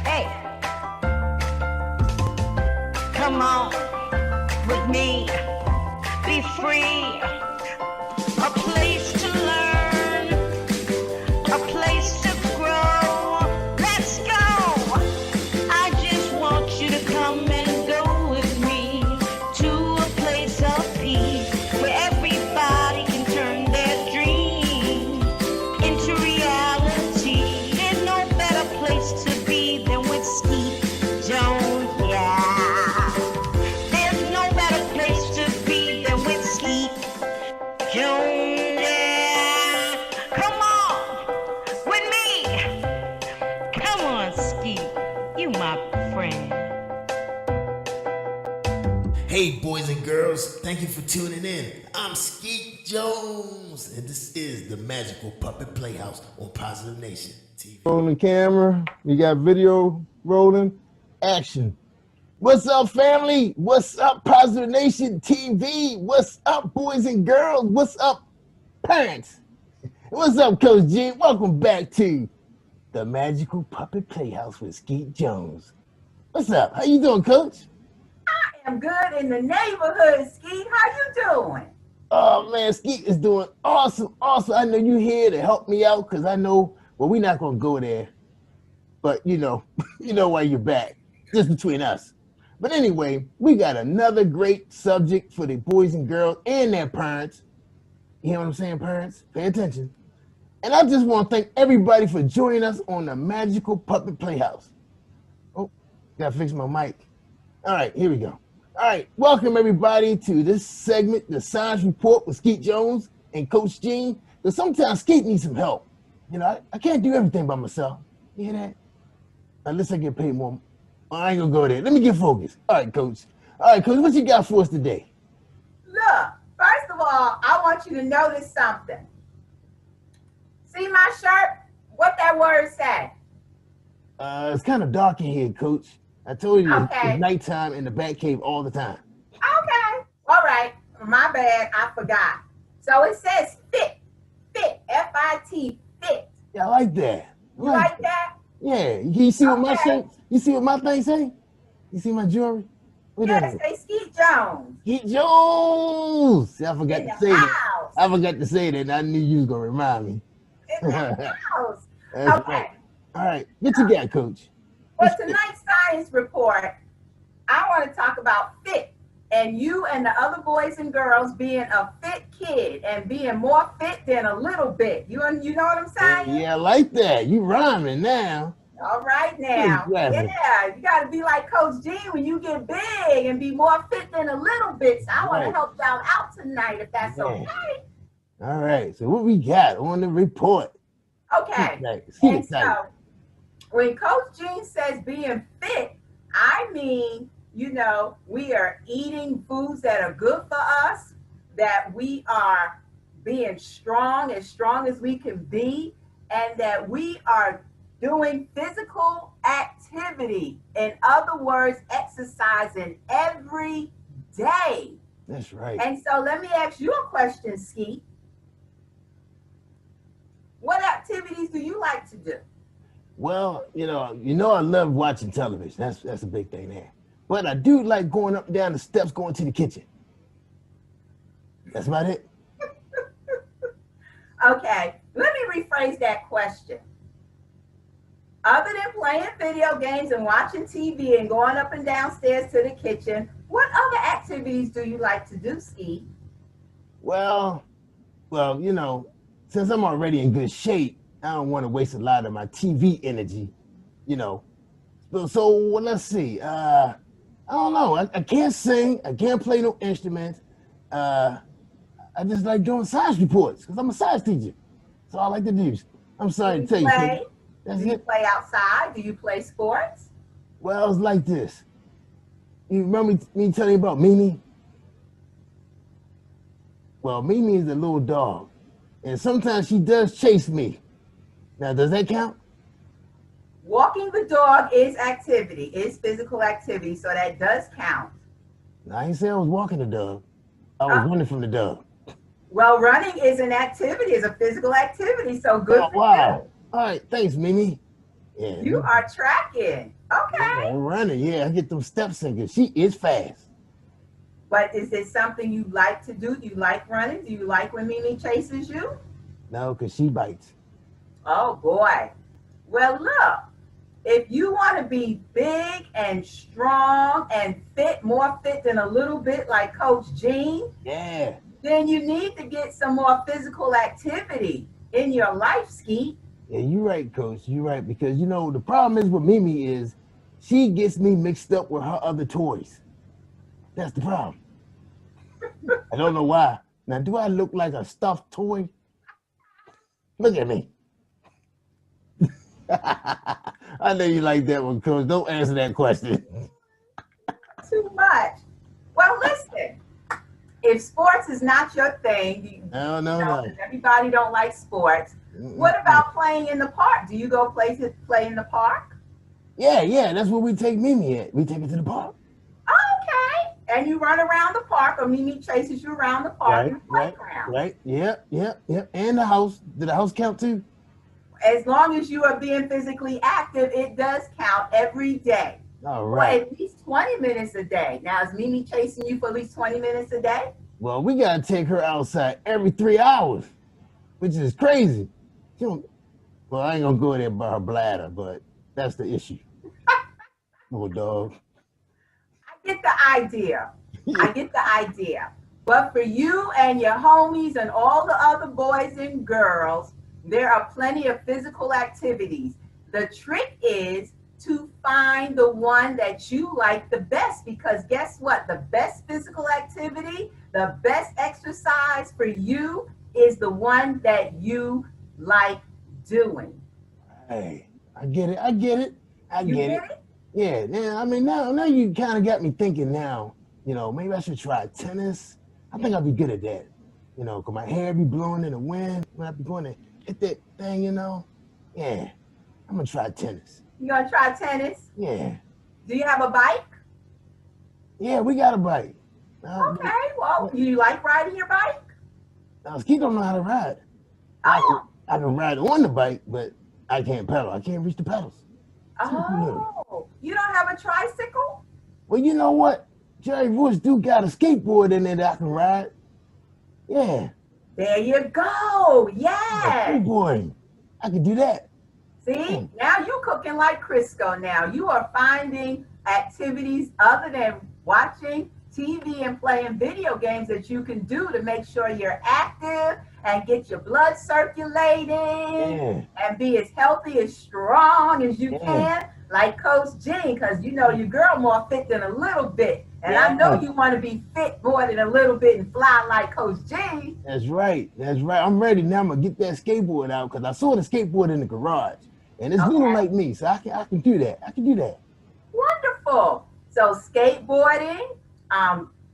Hey. Come on with me. Be free. A place to learn. A place to grow. Let's go. I just want you to come and go with me to a place of peace where everybody can turn their dreams into reality. There's no better place to be than with Skeet Jones, yeah. Hey, boys and girls, thank you for tuning in. I'm Skeet Jones, and this is the Magical Puppet Playhouse on Positive Nation TV. Rolling camera, we got video rolling, action. What's up, family? What's up, Positive Nation TV? What's up, boys and girls? What's up, parents? What's up, Coach G? Welcome back to the Magical Puppet Playhouse with Skeet Jones. What's up? How you doing, Coach? I'm good in the neighborhood, Skeet. How you doing? Oh man, Skeet is doing awesome. I know you here to help me out because I know, well, we're not gonna go there, but you know why you're back, just between us. But anyway, we got another great subject for the boys and girls and their parents. You hear what I'm saying, parents? Pay attention. And I just want to thank everybody for joining us on the Magical Puppet Playhouse. Oh, gotta fix my mic. All right, here we go. All right, welcome everybody to this segment, the Science Report with Skeet Jones and Coach Gene. Because sometimes Skeet needs some help. You know, I can't do everything by myself. You hear that? Unless I get paid more. I ain't gonna go there. Let me get focused. All right, Coach. What you got for us today? Look, first of all, I want you to notice something. See my shirt? What that word say? It's kind of dark in here, Coach. I told you Okay. it's nighttime in the Bat Cave all the time. Okay. All right. My bad. I forgot. So it says fit. Fit. F-I-T. Fit. Yeah, I like that. You like that? Yeah. You see what my Okay. shirt? You see what my thing say? You see my jewelry? What Yeah, that it say Skeet Jones. Skeet Jones. See, I forgot In to the say that. house. I forgot to say that. And I knew you was gonna remind me. In the house. That's Okay. right. All right. What you got, Coach? For tonight's science report, I want to talk about fit and you and the other boys and girls being a fit kid and being more fit than a little bit. You know what I'm saying? Yeah, I like that. You rhyming now. All right now. Exactly. Yeah, you got to be like Coach G when you get big and be more fit than a little bit. So I want to Right. help y'all out tonight if that's Yeah. okay. All right. So what we got on the report? Okay. Skeet And excited. so when Coach Gene says being fit, I mean, we are eating foods that are good for us, that we are being strong as we can be, and that we are doing physical activity. In other words, exercising every day. That's right. And so let me ask you a question, Skeet. What activities do you like to do? Well, I love watching television. That's a big thing there. But I do like going up and down the steps, going to the kitchen. That's about it. Okay, let me rephrase that question. Other than playing video games and watching TV and going up and downstairs to the kitchen, what other activities do you like to do, Skeet? Well, since I'm already in good shape, I don't want to waste a lot of my TV energy, So let's see. I don't know. I can't sing. I can't play no instruments. I just like doing science reports because I'm a science teacher. That's all I like to do. I'm sorry to tell you. Play? That's Do you it. play outside? Do you play sports? Well, it's like this. You remember me telling you about Mimi? Well, Mimi is a little dog, and sometimes she does chase me. Now, does that count? Walking the dog is activity, is physical activity, so that does count. I ain't say I was walking the dog. I was running from the dog. Well, running is an activity, is a physical activity, so good Oh, for wow. All right, thanks, Mimi. Yeah, you. You are tracking. Okay. Yeah, I'm running. Yeah, I get them steps in because she is fast. But is it something you like to do? Do you like running? Do you like when Mimi chases you? No, because she bites. Oh, boy. Well, look, if you want to be big and strong and fit, more fit than a little bit like Coach Gene, Yeah. then you need to get some more physical activity in your life, Skeet. Yeah, you're right, Coach. You're right. Because, the problem is with Mimi is she gets me mixed up with her other toys. That's the problem. I don't know why. Now, do I look like a stuffed toy? Look at me. I know you like that one, Coach. Don't answer that question. Too much. Well, listen, if sports is not your thing, No. 'cause everybody don't like sports. What about playing in the park? Do you go play in the park? Yeah, that's where we take Mimi at. We take her to the park. Okay. And you run around the park, or Mimi chases you around the park in the playground. Right. Yep. And the house. Did the house count too? As long as you are being physically active, it does count every day. All Well, right. at least 20 minutes a day. Now, is Mimi chasing you for at least 20 minutes a day? Well, we gotta take her outside every 3 hours, which is crazy. She don't, well, I ain't gonna go there by her bladder, but that's the issue. Little dog. I get the idea. I get the idea. But for you and your homies and all the other boys and girls, there are plenty of physical activities. The trick is to find the one that you like the best, because guess what? The best physical activity, the best exercise for you is the one that you like doing. Hey, I get it. I get it. It? Yeah. I mean, now you kind of got me thinking. Now, maybe I should try tennis. I think I'll be good at that. Cause my hair be blowing in the wind when I be going to hit that thing. Yeah, I'm gonna try tennis. You gonna try tennis? Yeah. Do you have a bike? Yeah, we got a bike. Okay, well, you like riding your bike? Skeet don't know how to ride. I can ride on the bike, but I can't pedal. I can't reach the pedals. Oh, you don't have a tricycle? Well, you know what? Jerry Bush do got a skateboard in there that I can ride. Yeah. There you go. Yeah. Skateboarding. I can do that. See, now you cooking like Crisco now. You are finding activities other than watching TV and playing video games that you can do to make sure you're active and get your blood circulating and be as healthy, as strong as you can, like Coach Jean, because your girl more fit than a little bit. And I know you want to be fit more than a little bit and fly like Coach Jean. That's right. I'm ready now. I'm going to get that skateboard out because I saw the skateboard in the garage. And it's little like me, so I can do that. Wonderful. So skateboarding,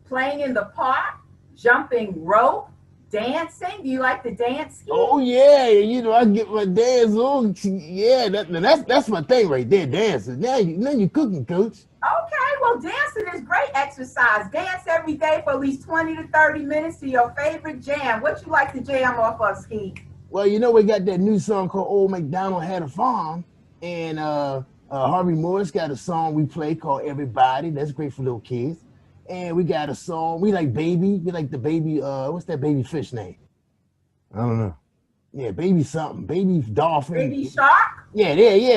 playing in the park, jumping rope, dancing. Do you like to dance? Oh yeah, I get my dance on. Yeah, that's my thing right there, dancing. Now you cooking, Coach. Okay, well, dancing is great exercise. Dance every day for at least 20 to 30 minutes to your favorite jam. What you like to jam off of, Skeet? Well, we got that new song called Old MacDonald Had a Farm, and Harvey Morris got a song we play called Everybody. That's great for little kids. And we got a song, we like Baby. We like the baby, what's that baby fish name? I don't know. Yeah, Baby something. Baby Dolphin. Baby Shark? Yeah,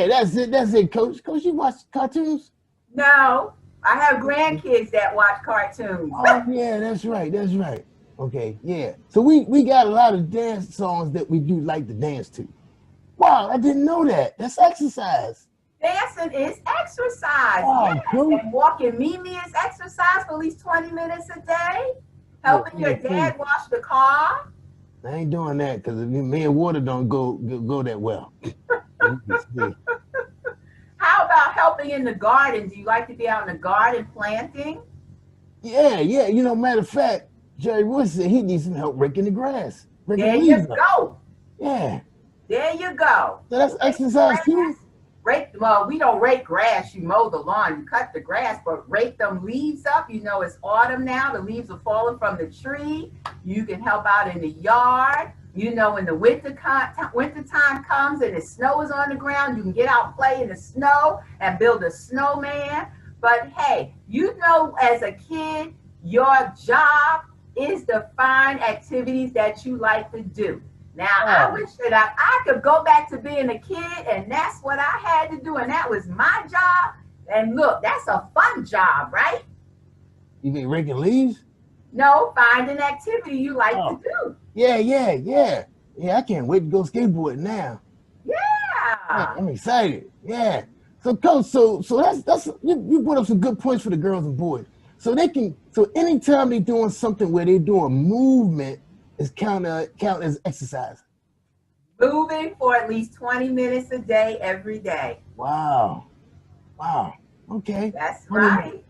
that's it, Coach. Coach, you watch cartoons? No, I have grandkids that watch cartoons. Oh, yeah, that's right. Okay, yeah. So we got a lot of dance songs that we do like to dance to. Wow, I didn't know that. That's exercise. Dancing is exercise. Wow, yes. cool. And walking Mimi is exercise for at least 20 minutes a day. Helping your dad wash the car. I ain't doing that because me and water don't go that well. How about helping in the garden? Do you like to be out in the garden planting? Yeah. Matter of fact, Jerry Wood said he needs some help raking the grass. There you go. Yeah. There you go. So that's exercise too? Well, we don't rake grass. You mow the lawn, you cut the grass, but rake them leaves up. It's autumn now. The leaves are falling from the tree. You can help out in the yard. When the winter time comes and the snow is on the ground, you can get out and play in the snow and build a snowman. But hey, as a kid, your job is to find activities that you like to do. Now, I wish that I could go back to being a kid, and that's what I had to do, and that was my job. And look, that's a fun job, right? You mean raking leaves? No, find an activity you like to do. Yeah. Yeah, I can't wait to go skateboarding now. Yeah. I'm excited. Yeah. So, Coach, so that's you put up some good points for the girls and boys. So anytime they're doing something where they're doing movement, is count as exercise. Moving for at least 20 minutes a day, every day. Wow. Okay. That's right.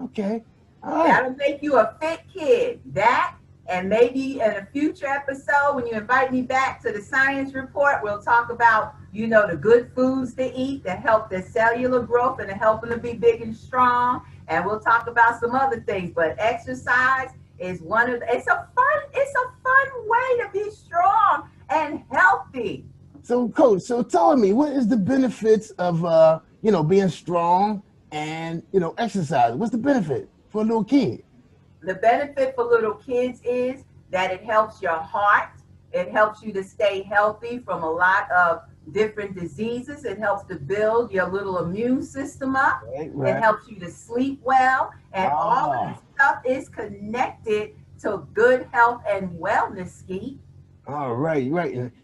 Okay. All right. That'll make you a fit kid. That, and maybe in a future episode, when you invite me back to the science report, we'll talk about, the good foods to eat that help their cellular growth and to help them to be big and strong. And we'll talk about some other things. But exercise is it's a fun way to be strong and healthy. So, Coach, tell me, what is the benefits of being strong and exercise? What's the benefit for a little kid? The benefit for little kids is that it helps your heart. It helps you to stay healthy from a lot of different diseases. It helps to build your little immune system up. Right. It helps you to sleep well. And all of this stuff is connected to good health and wellness, Skeet. All right.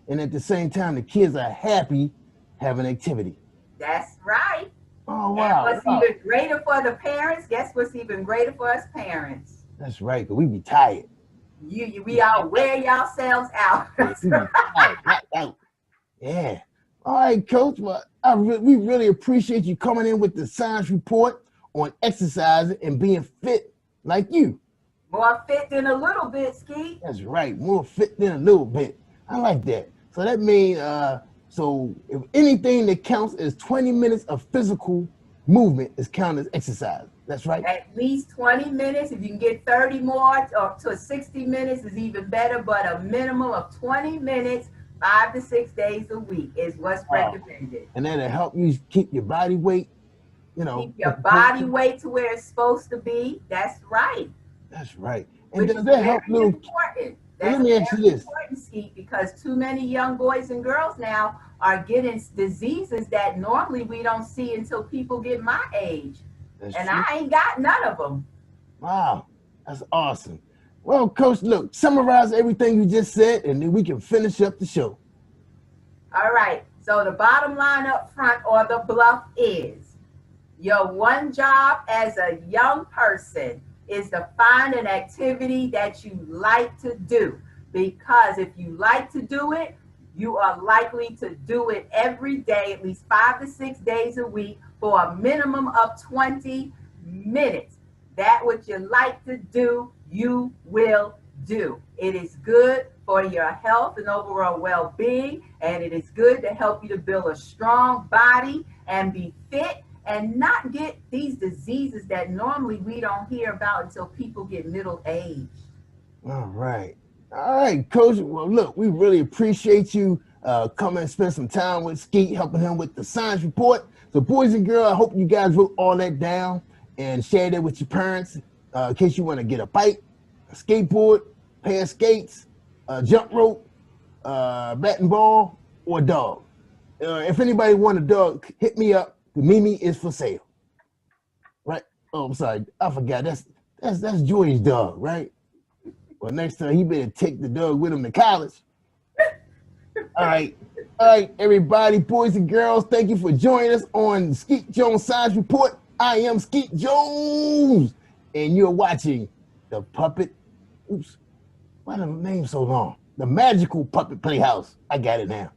And at the same time, the kids are happy having activity. That's right. Oh, wow. And what's even greater for the parents, guess what's even greater for us parents? That's right, because we be tired. We all wear yourselves out. Yeah. All right, Coach. Well, we really appreciate you coming in with the science report on exercising and being fit like you. More fit than a little bit, Skeet. That's right. More fit than a little bit. I like that. So that means, so if anything that counts as 20 minutes of physical movement is counted as exercise. That's right. At least 20 minutes. If you can get 30 more or to 60 minutes is even better, but a minimum of 20 minutes, 5 to 6 days a week is what's recommended. And that'll help you keep your body weight, Keep your body weight to where it's supposed to be. That's right. That's right. And Which does that help little? Important. Let me ask you this. Important, Skeet, because too many young boys and girls now are getting diseases that normally we don't see until people get my age. That's and true. I ain't got none of them. Wow, that's awesome. Well, Coach, look, summarize everything you just said, and then we can finish up the show. All right. So the bottom line up front or the bluff is your one job as a young person is to find an activity that you like to do. Because if you like to do it, you are likely to do it every day, at least 5 to 6 days a week for a minimum of 20 minutes. That what you like to do, you will do. It is good for your health and overall well-being, and it is good to help you to build a strong body and be fit and not get these diseases that normally we don't hear about until people get middle age. All right, Coach. Well, look, we really appreciate you coming and spend some time with Skeet, helping him with the science report. So, boys and girls, I hope you guys wrote all that down and shared it with your parents in case you want to get a bike, a skateboard, pair of skates, a jump rope, bat and ball, or a dog. If anybody want a dog, hit me up. The Mimi is for sale. Right? Oh, I'm sorry. I forgot. That's Joy's dog, right? Well, next time he better take the dog with him to college. All right, everybody, boys and girls, thank you for joining us on Skeet Jones Science Report. I am Skeet Jones, and you're watching the Puppet. Oops, why the name so long? The Magical Puppet Playhouse. I got it now.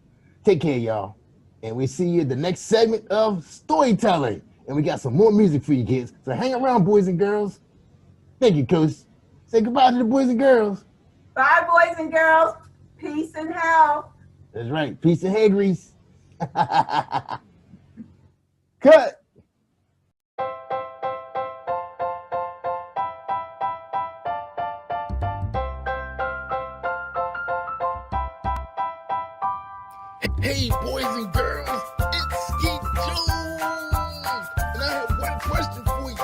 Take care, y'all, and we see you in the next segment of storytelling. And we got some more music for you kids. So hang around, boys and girls. Thank you, Coach. Say goodbye to the boys and girls. Bye, boys and girls. Peace and health. That's right. Peace and hair grease. Cut. Hey, boys and girls, it's Skeet Jones. And I have one question for you.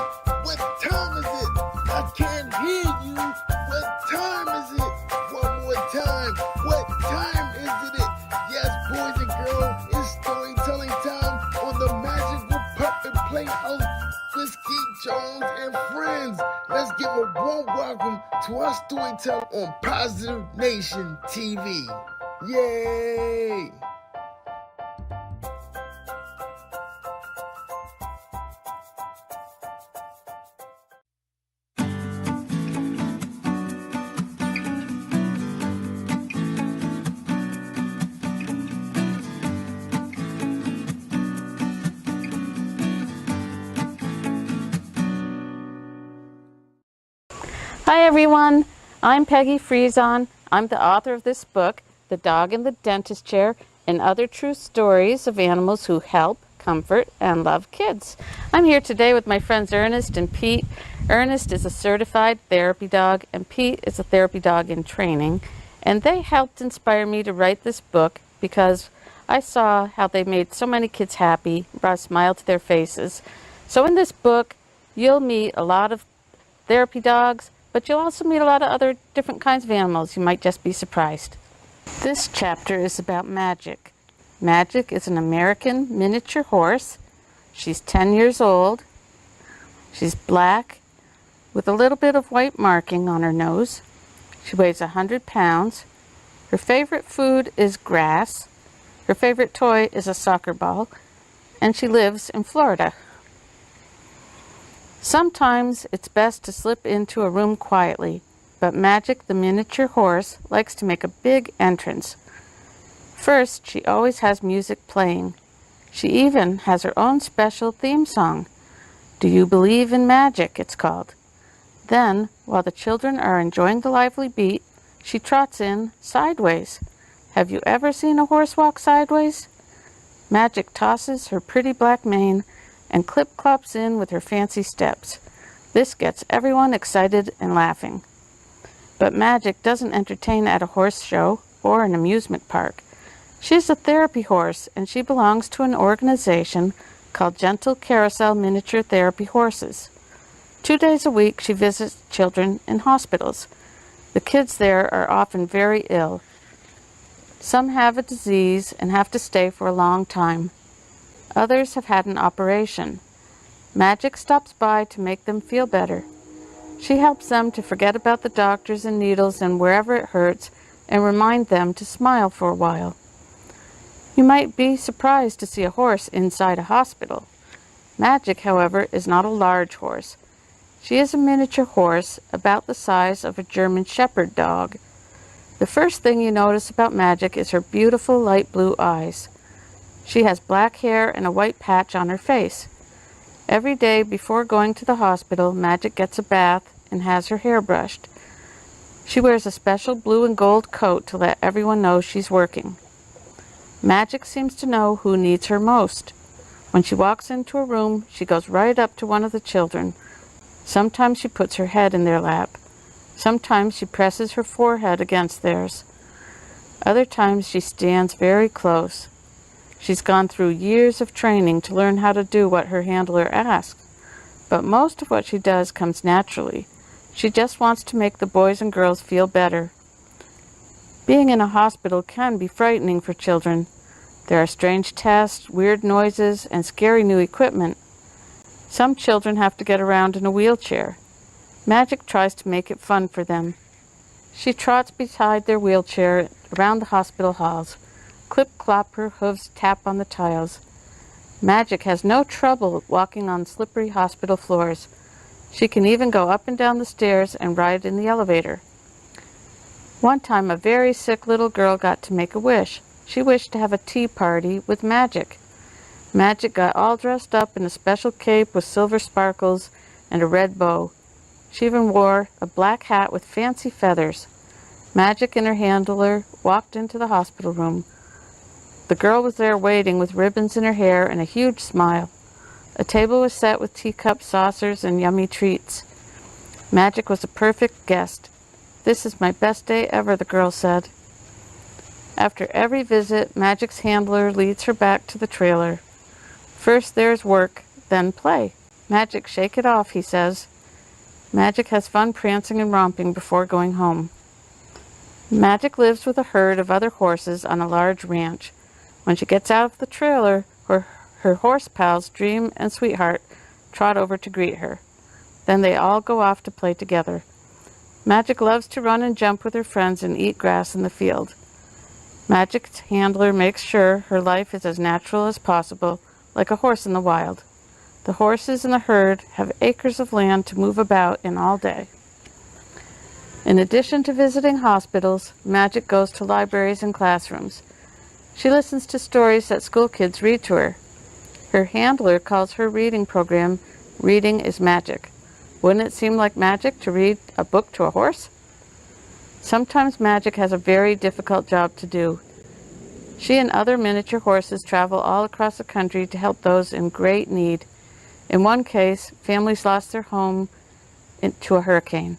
What time is it? I can't hear you. What time is it? One more time. What time is it? Yes, boys and girls, it's storytelling time on the Magical Puppet Playhouse with Skeet Jones and friends. Let's give a warm welcome to our storyteller on Positive Nation TV. Yay! Hi everyone, I'm Peggy Friesen. I'm the author of this book, The Dog in the Dentist Chair, and Other True Stories of Animals Who Help, Comfort, and Love Kids. I'm here today with my friends Ernest and Pete. Ernest is a certified therapy dog, and Pete is a therapy dog in training. And they helped inspire me to write this book because I saw how they made so many kids happy, brought a smile to their faces. So in this book, you'll meet a lot of therapy dogs, but you'll also meet a lot of other different kinds of animals. You might just be surprised. This chapter is about Magic. Magic is an American miniature horse. She's 10 years old. She's black with a little bit of white marking on her nose. She weighs 100 pounds. Her favorite food is grass. Her favorite toy is a soccer ball. And she lives in Florida. Sometimes it's best to slip into a room quietly, but Magic, the miniature horse, likes to make a big entrance. First, she always has music playing. She even has her own special theme song. Do You Believe in Magic, it's called. Then, while the children are enjoying the lively beat, she trots in sideways. Have you ever seen a horse walk sideways? Magic tosses her pretty black mane and clip-clops in with her fancy steps. This gets everyone excited and laughing. But Magic doesn't entertain at a horse show or an amusement park. She's a therapy horse, and she belongs to an organization called Gentle Carousel Miniature Therapy Horses. 2 days a week, she visits children in hospitals. The kids there are often very ill. Some have a disease and have to stay for a long time. Others have had an operation. Magic stops by to make them feel better. She helps them to forget about the doctors and needles and wherever it hurts and remind them to smile for a while. You might be surprised to see a horse inside a hospital. Magic, however, is not a large horse. She is a miniature horse about the size of a German Shepherd dog. The first thing you notice about Magic is her beautiful light blue eyes. She has black hair and a white patch on her face. Every day before going to the hospital, Magic gets a bath and has her hair brushed. She wears a special blue and gold coat to let everyone know she's working. Magic seems to know who needs her most. When she walks into a room, she goes right up to one of the children. Sometimes she puts her head in their lap. Sometimes she presses her forehead against theirs. Other times she stands very close. She's gone through years of training to learn how to do what her handler asks, but most of what she does comes naturally. She just wants to make the boys and girls feel better. Being in a hospital can be frightening for children. There are strange tests, weird noises, and scary new equipment. Some children have to get around in a wheelchair. Magic tries to make it fun for them. She trots beside their wheelchair around the hospital halls. Clip-clop, her hooves tap on the tiles. Magic has no trouble walking on slippery hospital floors. She can even go up and down the stairs and ride in the elevator. One time, a very sick little girl got to make a wish. She wished to have a tea party with Magic. Magic got all dressed up in a special cape with silver sparkles and a red bow. She even wore a black hat with fancy feathers. Magic and her handler walked into the hospital room. The girl was there waiting with ribbons in her hair and a huge smile. A table was set with teacups, saucers, and yummy treats. Magic was a perfect guest. "This is my best day ever," the girl said. After every visit, Magic's handler leads her back to the trailer. First there's work, then play. "Magic, shake it off," he says. Magic has fun prancing and romping before going home. Magic lives with a herd of other horses on a large ranch. When she gets out of the trailer, her horse pals, Dream and Sweetheart, trot over to greet her. Then they all go off to play together. Magic loves to run and jump with her friends and eat grass in the field. Magic's handler makes sure her life is as natural as possible, like a horse in the wild. The horses in the herd have acres of land to move about in all day. In addition to visiting hospitals, Magic goes to libraries and classrooms. She listens to stories that school kids read to her. Her handler calls her reading program Reading is Magic. Wouldn't it seem like magic to read a book to a horse? Sometimes magic has a very difficult job to do. She and other miniature horses travel all across the country to help those in great need. In one case, families lost their home to a hurricane.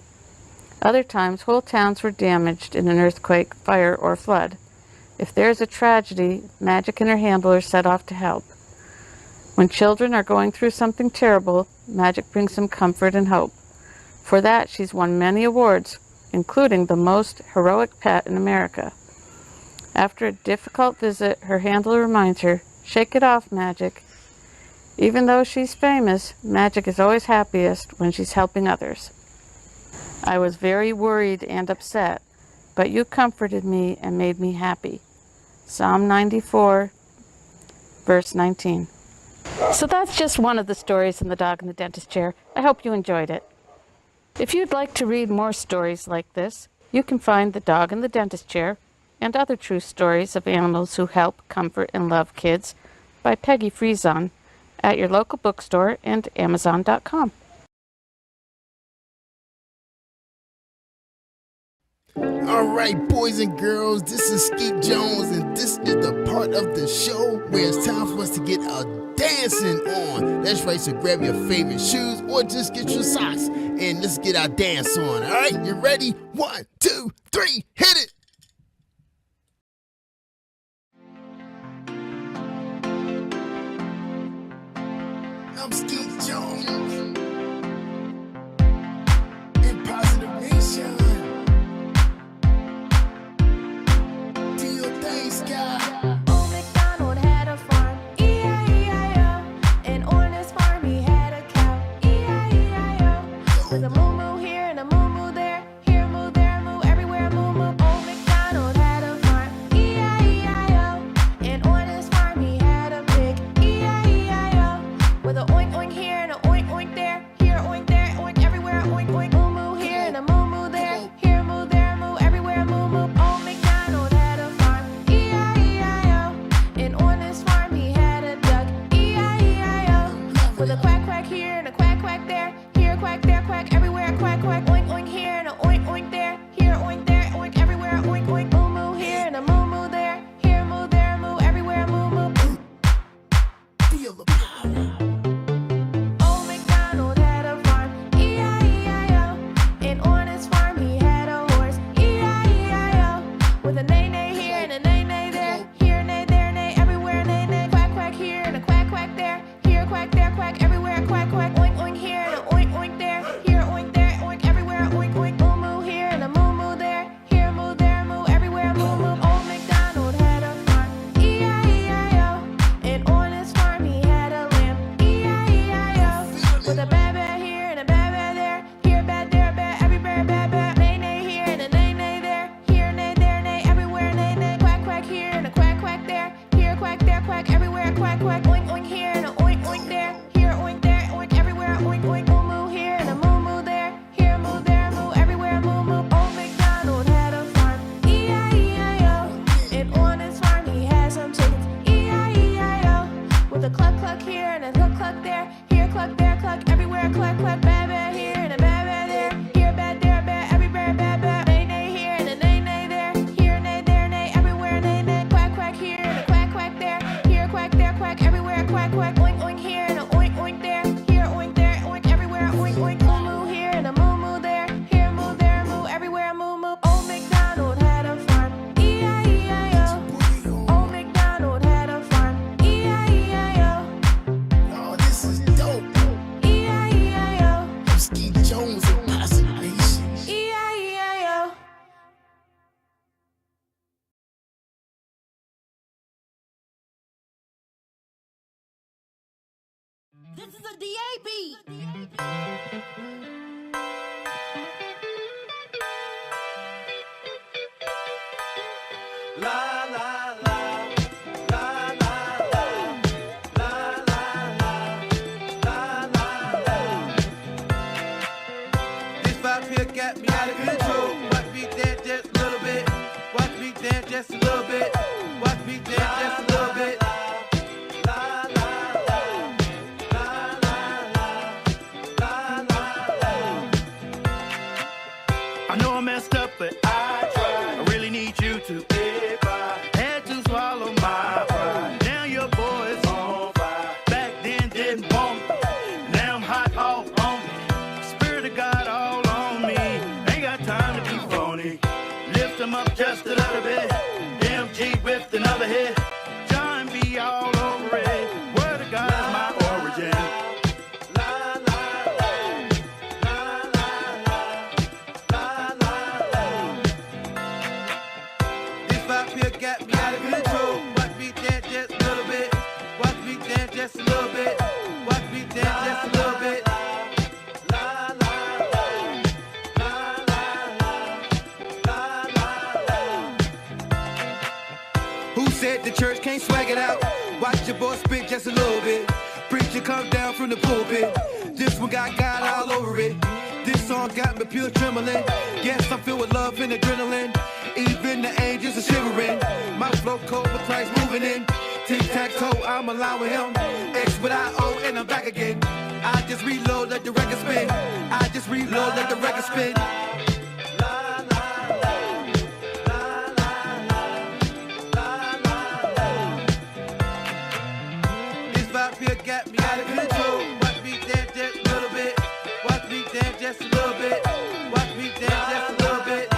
Other times, whole towns were damaged in an earthquake, fire, or flood. If there is a tragedy, Magic and her handlers set off to help. When children are going through something terrible, Magic brings them comfort and hope. For that, she's won many awards, including the most heroic pet in America. After a difficult visit, her handler reminds her, "Shake it off, Magic." Even though she's famous, Magic is always happiest when she's helping others. I was very worried and upset, but you comforted me and made me happy. Psalm 94, verse 19. So that's just one of the stories in The Dog in the Dentist Chair. I hope you enjoyed it. If you'd like to read more stories like this, you can find The Dog in the Dentist Chair and other true stories of animals who help, comfort, and love kids by Peggy Friesen at your local bookstore and Amazon.com. All right, boys and girls, this is Skeet Jones, and this is the part of the show where it's time for us to get a dancing on. That's right, so grab your favorite shoes or just get your socks, and let's get our dance on. All right, you ready? 1, 2, 3, hit it! I'm Skeet Jones in Positive Nation. Do your thing, Sky. Old MacDonald had a farm, E-I-E-I-O. And on his farm he had a cow, E-I-E-I-O. With a moo-moo here and a moo-moo there, here moo, there moo, everywhere moo-moo. Old MacDonald had a farm, E-I-E-I-O. And on his farm he had a pig, E-I-E-I-O. With a oink oink here and a oink oink there, here oink there, oink everywhere, oink oink. Moo-moo here and a moo-moo there, here moo, there moo, everywhere moo-moo. Old MacDonald had a farm, E-I-E-I-O. And on his farm he had a duck, E-I-E-I-O. With a quack quack here and a quack quack there, here quack there quack everywhere quack quack. Oink oink here and a oink oink there, here oink there, oink everywhere, oink oink. Moo-moo here and a moo-moo there, here moo, there moo, everywhere moo-moo. Feel the power. Old MacDonald had a farm, E-I-E-I-O. And on his farm he had a horse, E-I-E-I-O. With a neigh-neigh here and a neigh-neigh there, here neigh, there neigh, everywhere neigh-neigh. Quack quack here and a quack quack there, here quack there quack everywhere quack quack. Oink oink here and a oink oink there, here oink there, oink everywhere, oink oink. Moo-moo here and a moo-moo there, here moo, there moo, everywhere moo-moo. Old MacDonald had a farm, E-I-E-I-O. And on his farm he had a lamb, E-I-E-I-O. With a baa-baa here and a baa-baa there, here bad, there bad, everywhere baa-baa. Neigh-neigh here and a neigh-neigh there, here neigh, there neigh, everywhere neigh-neigh. Quack quack here and a quack quack there, here quack there quack everywhere quack quack. Oink oink here and a oink oink there, here oink there, oink everywhere, oink oink. Moo-moo here and a moo-moo there, here moo, there moo, everywhere moo-moo. Old MacDonald had a farm, E-I-E-I-O. And on his farm he had some chickens, E-I-E-I-O. With a cluck cluck here and a cluck cluck there, here cluck there cluck everywhere cluck cluck. Baa-baa here and a baa-baa there, here bad, there bad, everywhere baa-baa. Neigh-neigh here and a neigh-neigh there, here neigh, there neigh, everywhere neigh-neigh. Quack quack here and a quack quack there, here quack there quack everywhere quack quack. Oink oink here and a oink oink there, here oink there, oink everywhere, oink oink. Moo-moo here and a moo-moo there, here moo, there moo, everywhere moo-moo. Old MacDonald had a farm, E-I-E-I-O. Old MacDonald had a farm, E-I-E-I-O. Oh, this is dope. E-I-E-I-O. I'm Skeet Jones in Positive Nation. E-I-E-I-O. This is a DAB. This vibe here got me out of control. Watch me dance just a little bit. Watch me dance just a little bit. Watch me dance just a little bit. I know I messed up, but I tried. I really need you to get by. Had to swallow my pride. Now your boy's on fire. Back then didn't want me. Now I'm hot all on me. Spirit of God all on me. Ain't got time to be phony. Lift them up just a little bit. MG with another hit. John B all over it. Word of God is my origin. Got me out of control. Watch me dance just a little bit. Watch me dance just a little bit. Watch me dance just a little bit. Who said the church can't swag it out? Watch your boy spit just a little bit. Preacher come down from the pulpit. This one got God all over it. This song got me pure trembling. Yes, I'm filled with love and adrenaline. Even the angels are shivering. My flow cold, but Christ moving in. Tic-tac-toe, I'm allowing him. X with I-O, and I'm back again. I just reload, let the record spin. I just reload, let the record spin. This vibe here got me out of control. Watch me dance just a little bit. Watch me dance just a little bit. Watch me dance just a little bit.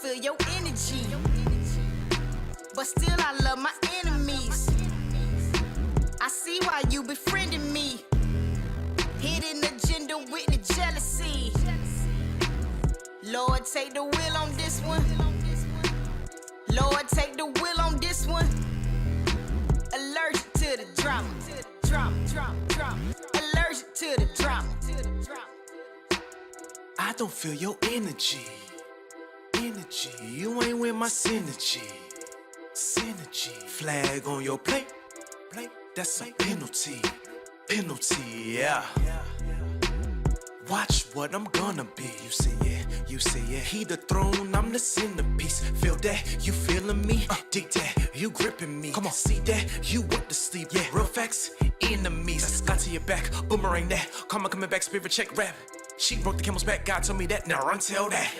Feel your energy, but still I love my enemies. I see why you befriending me. Hidden agenda with the jealousy. Lord, take the wheel on this one. Lord, take the wheel on this one. Allergic to the drama. Allergic to the drama. I don't feel your energy. You ain't with my synergy. Flag on your plate. That's a penalty. Yeah. Watch what I'm gonna be. You see it. He the throne, I'm the centerpiece. Feel that, you feeling me? Dig that, you gripping me. Come on, see that, you want to sleep. Yeah, real facts, enemies. Got to your back, boomerang that. Karma coming back, spirit check rap. She broke the camel's back, God told me that. Now run tell that.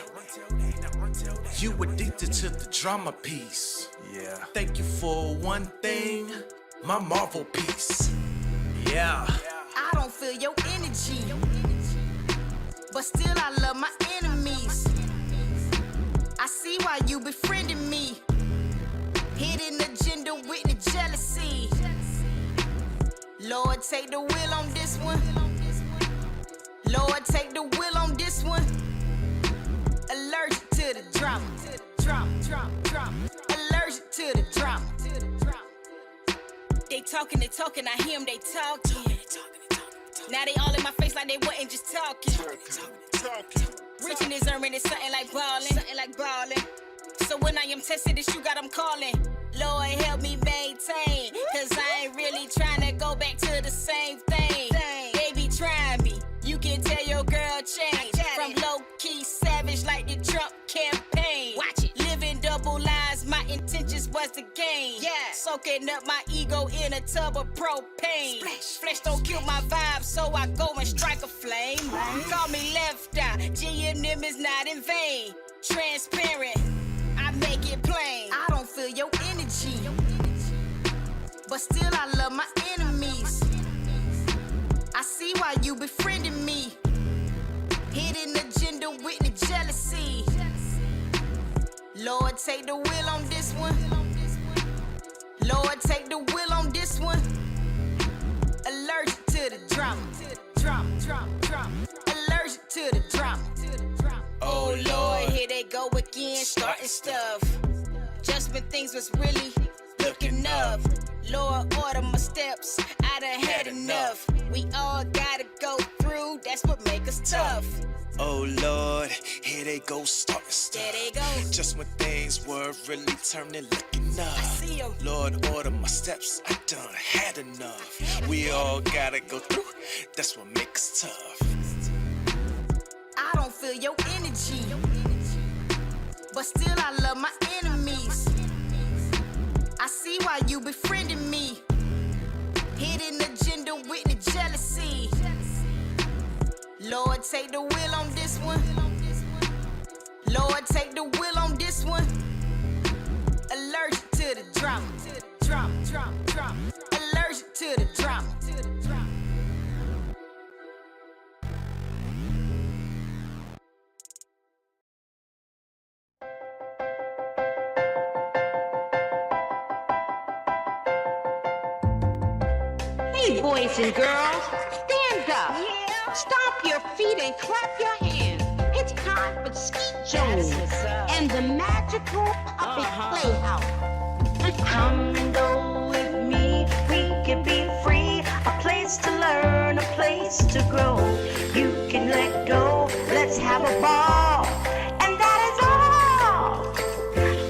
You addicted to the drama piece. Yeah. Thank you for one thing, my Marvel piece. Yeah. I don't feel your energy, but still I love my enemies. I see why you befriending me. Hidden agenda with the jealousy. Lord, take the wheel on this one. Lord, take the wheel on this one. Allergic to the drama. Allergic to the drama. They talking, I hear them, they talking. Now they all in my face like they wasn't just talking. Rich in his earning is something like ballin'. So when I am tested, it's you got them calling. Lord, help me maintain, cause I ain't really trying to go back to the same thing. They be trying me, you can tell your girl changed. From low-key savage like the Trump campaign. Watch it. Living double lives, my intentions was to gain. Yeah. Soaking up my ego in a tub of propane. Flesh don't kill my vibe, so I go and strike a flame. Call me left eye, G&M is not in vain. Transparent, I make it plain. I don't feel your energy, but still I love my enemies. I see why you befriending me. Hidden agenda with the jealousy. Lord, take the wheel on this one. Lord, take the wheel on this one. Allergic to the drama. Allergic to the drama. Oh Lord, here they go again, starting stuff. Just when things was really looking up. Lord, order my steps, I done had enough. We all gotta go through, that's what make us tough. Oh Lord, here they go starting stuff. There they go. Just when things were really turning, looking up. I see 'em. Lord, order my steps, I done had enough. We all gotta go through, that's what makes us tough. I don't feel your energy, but still I love my enemies. I see why you befriending me. Hidden agenda with the jealousy. Lord, take the wheel on this one. Lord, take the wheel on this one. Allergic to the drama. Allergic to the drama. Hey, boys and girls, stand up. Stomp your feet and clap your hands. It's time for Skeet Jones and the magical puppet Playhouse. Come and go with me, we can be free. A place to learn, a place to grow. You can let go, let's have a ball. And that is all.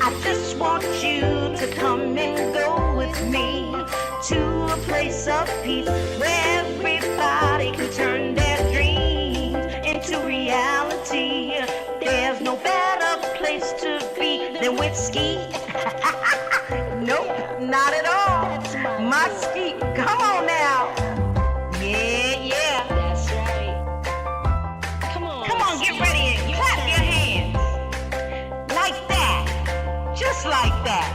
I just want you to come and go with me to a place of peace where everybody can turn their dreams into reality. There's no better place to be than with Skeet. Nope, not at all. My Skeet, come on now. Yeah. That's right. Come on, Get ready and clap your hands. Like that. Just like that.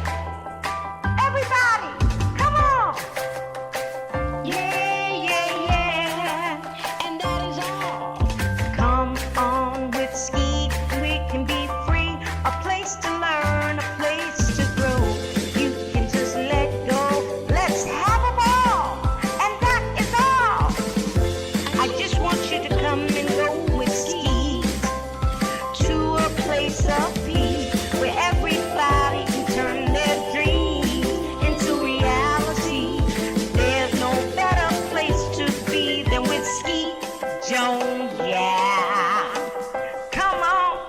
Everybody, come on. Yeah. And that is all. Come on with Skeet, we can be free. A place to learn, a place to grow. You can just let go, let's have a ball. And that is all. I just want you to come and go with Skeet to a place of peace where everybody can turn their dreams into reality. There's no better place to be than with Skeet Jones, yeah. Come on,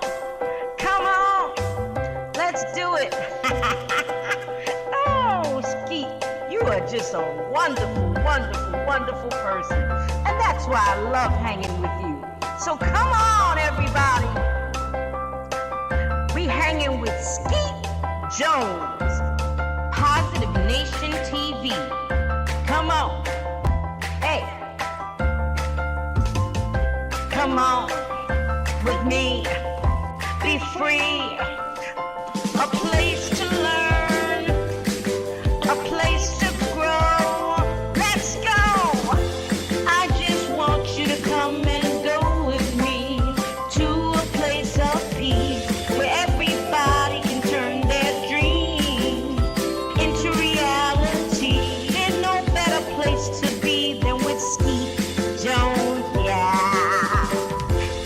let's do it. Oh, Skeet, you are just a wonderful person. And that's why I love hanging with you. So come on, everybody. We hanging with Skeet Jones, Positive Nation TV. Come on. Hey. Come on with me. Be free. A place to learn. A place to grow. Let's go. I just want you to come and go with me to a place of peace where everybody can turn their dreams into reality. There's no better place to be than with Skeet Jones, yeah.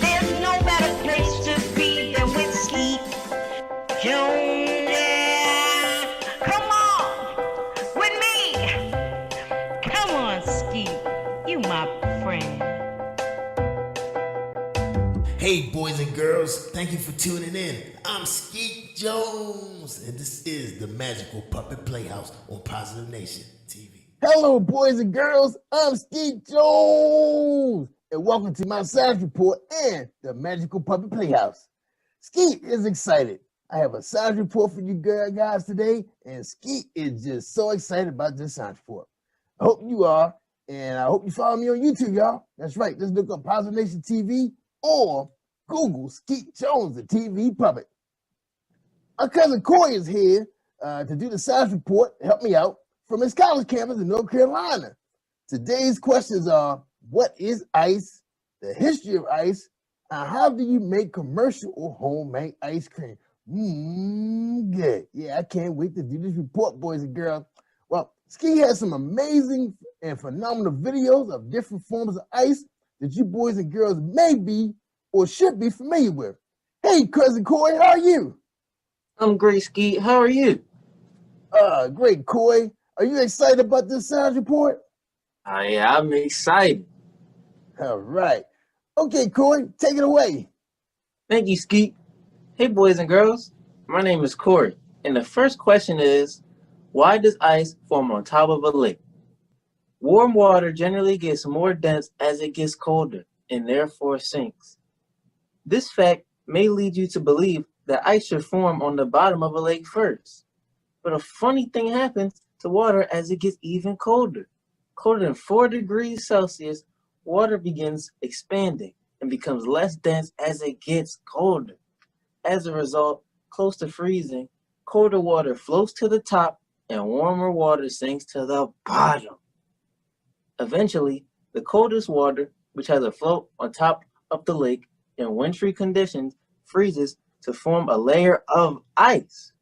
There's no better place to be than with Skeet Jones, yeah. Come on with me. Come on, Skeet. You my friend. Hey, boys and girls, thank you for tuning in. I'm Skeet Jones, and this is the Magical Puppet Playhouse on Positive Nation TV. Hello, boys and girls. I'm Skeet Jones, and welcome to my science report and the Magical Puppet Playhouse. Skeet is excited. I have a science report for you guys today, and Skeet is just so excited about this science report. I hope you are, and I hope you follow me on YouTube, y'all. That's right. Just look up Positive Nation TV or Google Skeet Jones, the TV puppet. My cousin Corey is here to do the science report, help me out, from his college campus in North Carolina. Today's questions are, what is ice, the history of ice, and how do you make commercial or homemade ice cream? Good. Yeah, I can't wait to do this report, boys and girls. Well, Ski has some amazing and phenomenal videos of different forms of ice that you boys and girls may be or should be familiar with. Hey, cousin Coy, how are you? I'm great, Skeet. How are you? Great, Coy. Are you excited about this science report? Yeah, I'm excited. All right. Okay, Coy, take it away. Thank you, Skeet. Hey, boys and girls. My name is Corey, and the first question is, why does ice form on top of a lake? Warm water generally gets more dense as it gets colder, and therefore sinks. This fact may lead you to believe that ice should form on the bottom of a lake first. But a funny thing happens to water as it gets even colder. Colder than 4 degrees Celsius, water begins expanding and becomes less dense as it gets colder. As a result, close to freezing, colder water floats to the top and warmer water sinks to the bottom. Eventually, the coldest water, which has a float on top of the lake in wintry conditions, freezes to form a layer of ice.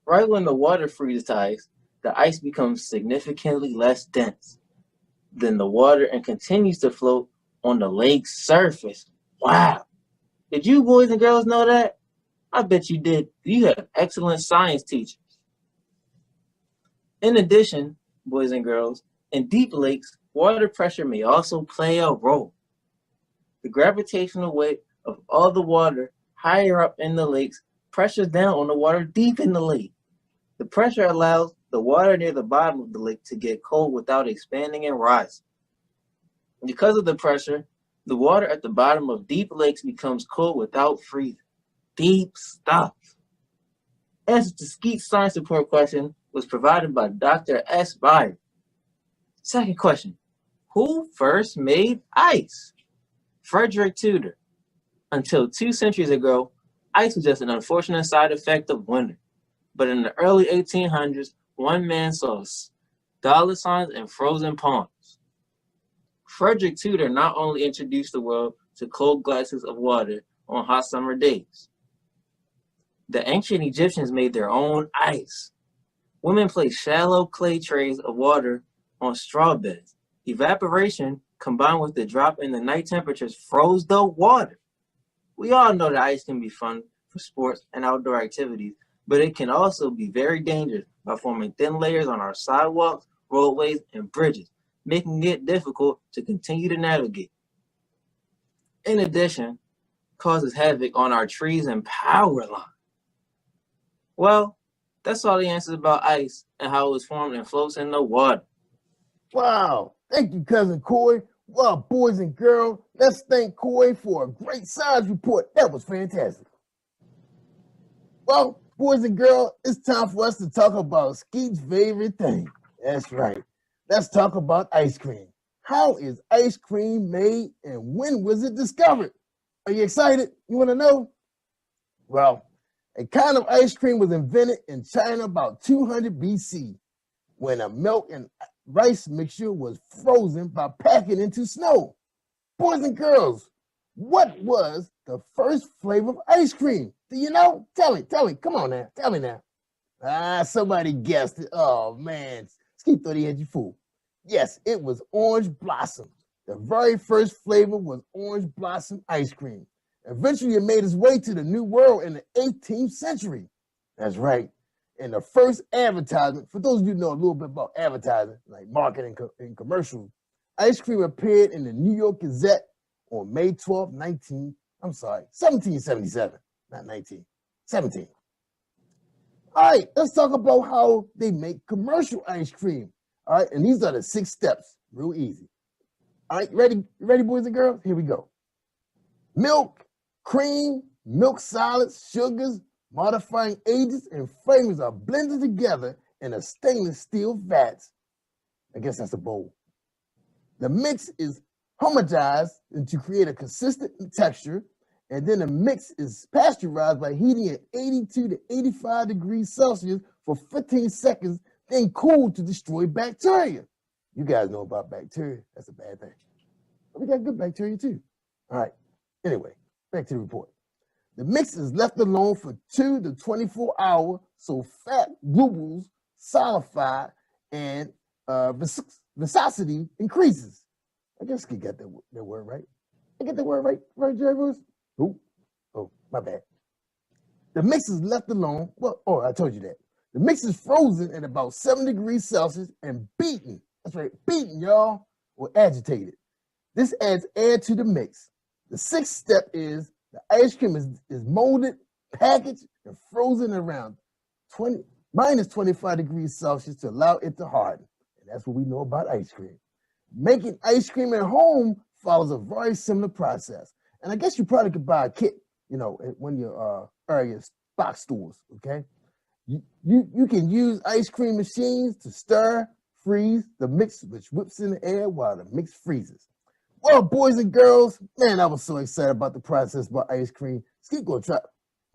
Right when the water freezes to ice, the ice becomes significantly less dense than the water and continues to float on the lake's surface. Wow! Did you boys and girls know that? I bet you did. You have excellent science teachers. In addition, boys and girls, in deep lakes, water pressure may also play a role. The gravitational weight of all the water higher up in the lakes pressures down on the water deep in the lake. The pressure allows the water near the bottom of the lake to get cold without expanding and rising. Because of the pressure, the water at the bottom of deep lakes becomes cold without freezing. Deep stuff. Answer to Skeet's science report question was provided by Dr. S. Byron. Second question, who first made ice? Frederick Tudor. Until 2 centuries ago, ice was just an unfortunate side effect of winter. But in the early 1800s, one man saw dollar signs and frozen ponds. Frederick Tudor not only introduced the world to cold glasses of water on hot summer days. The ancient Egyptians made their own ice. Women placed shallow clay trays of water on straw beds. Evaporation, combined with the drop in the night temperatures, froze the water. We all know that ice can be fun for sports and outdoor activities, but it can also be very dangerous by forming thin layers on our sidewalks, roadways, and bridges, making it difficult to continue to navigate. In addition, it causes havoc on our trees and power lines. Well, that's all the answers about ice and how it was formed and floats in the water. Wow. Thank you, cousin Coy. Well, boys and girls, let's thank Coy for a great science report. That was fantastic. Well, boys and girls, it's time for us to talk about Skeet's favorite thing. That's right. Let's talk about ice cream. How is ice cream made and when was it discovered? Are you excited? You want to know? Well, a kind of ice cream was invented in China about 200 BC when a milk and rice mixture was frozen by packing into snow. Boys and girls, what was the first flavor of ice cream? Do you know? Tell me. Come on now. Tell me now. Somebody guessed it. Oh, man. Skeet thought he had you fooled. Yes, it was orange blossom. The very first flavor was orange blossom ice cream. Eventually, it made its way to the New World in the 18th century. That's right. And the first advertisement, for those of you who know a little bit about advertising, like marketing and commercials, ice cream appeared in the New York Gazette on May 12, 1777, not 19, 17. All right, let's talk about how they make commercial ice cream. All right, and these are the 6 steps, real easy. All right, ready, boys and girls? Here we go. Milk, cream, milk solids, sugars, modifying agents, and flavors are blended together in a stainless steel vat. I guess that's a bowl. The mix is homogenized to create a consistent texture, and then the mix is pasteurized by heating at 82 to 85 degrees Celsius for 15 seconds, then cooled to destroy bacteria. You guys know about bacteria. That's a bad thing. But we got good bacteria too. All right. Anyway, back to the report. The mix is left alone for 2 to 24 hours so fat bubbles solidify and viscosity increases. I guess I get that word right. I get the word right, Jerry Bruce? Oh, my bad. The mix is left alone. I told you that. The mix is frozen at about 7 degrees Celsius and beaten. That's right, beaten, y'all, or agitated. This adds air to the mix. The sixth step is the ice cream is molded, packaged, and frozen around minus 25 degrees Celsius to allow it to harden. And that's what we know about ice cream. Making ice cream at home follows a very similar process. And I guess you probably could buy a kit, at one of your area box stores, okay? You can use ice cream machines to stir, freeze the mix, which whips in the air while the mix freezes. Well, boys and girls, man, I was so excited about the process about ice cream. Skeet gonna try.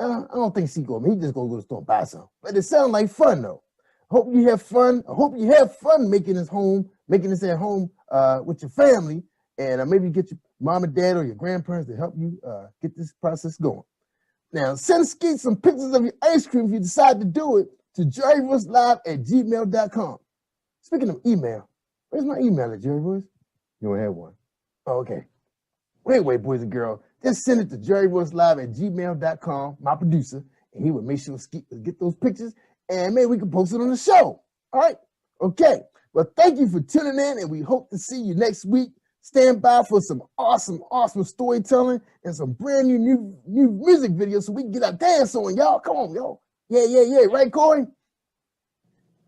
I don't think Skeet gonna. He just gonna go to the store and buy some. But it sounds like fun though. Hope you have fun. I hope you have fun making this at home with your family, and maybe get your mom and dad or your grandparents to help you get this process going. Now, send Skeet some pictures of your ice cream if you decide to do it to jerryvoicelive@gmail.com. Speaking of email, where's my email at, Jerry Voice? You don't have one. Oh, okay. Wait, boys and girls. Just send it to jerryvoicelive@gmail.com, my producer, and he will make sure Skeet will get those pictures, and maybe we can post it on the show. All right? Okay. Well, thank you for tuning in, and we hope to see you next week. Stand by for some awesome storytelling and some brand new music videos so we can get our dance on, y'all. Come on, y'all. Yeah. Right, Corey?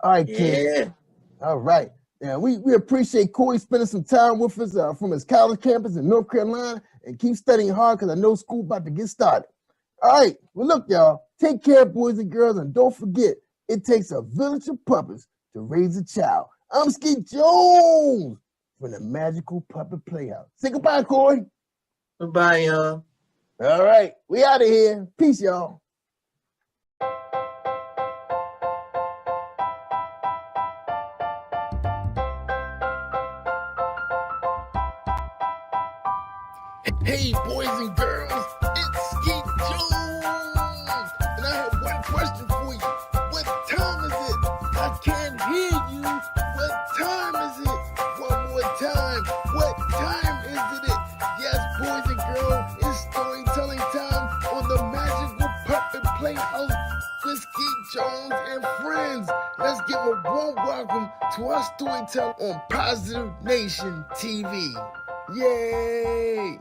All right, kid. All right. Now, we appreciate Corey spending some time with us from his college campus in North Carolina, and keep studying hard because I know school about to get started. All right. Well, look, y'all. Take care, boys and girls, and don't forget, it takes a village of puppets to raise a child. I'm Skeet Jones from the Magical Puppet Playhouse. Say goodbye, Corey. Goodbye, y'all. All right. We out of here. Peace, y'all. Hey, boys and girls, it's Skeet Jones, and I have one question for you. What time is it? I can't hear you. What time is it? One more time. What time is it? Yes, boys and girls, it's storytelling time on the Magical Puppet Playhouse with Skeet Jones and friends. Let's give a warm welcome to our storyteller on Positive Nation TV. Yay!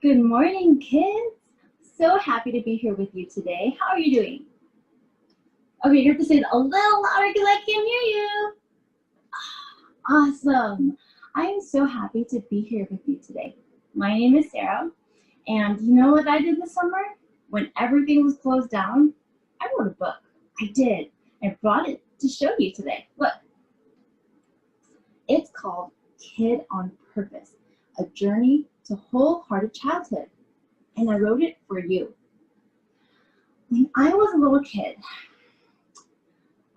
Good morning, kids. So happy to be here with you today. How are you doing? Okay, you have to say it a little louder because I can't hear you. Awesome. I am so happy to be here with you today. My name is Sarah, and you know what I did this summer? When everything was closed down, I wrote a book. I did. I brought it to show you today. Look. It's called Kid on Purpose, a journey to wholehearted childhood, and I wrote it for you. When I was a little kid,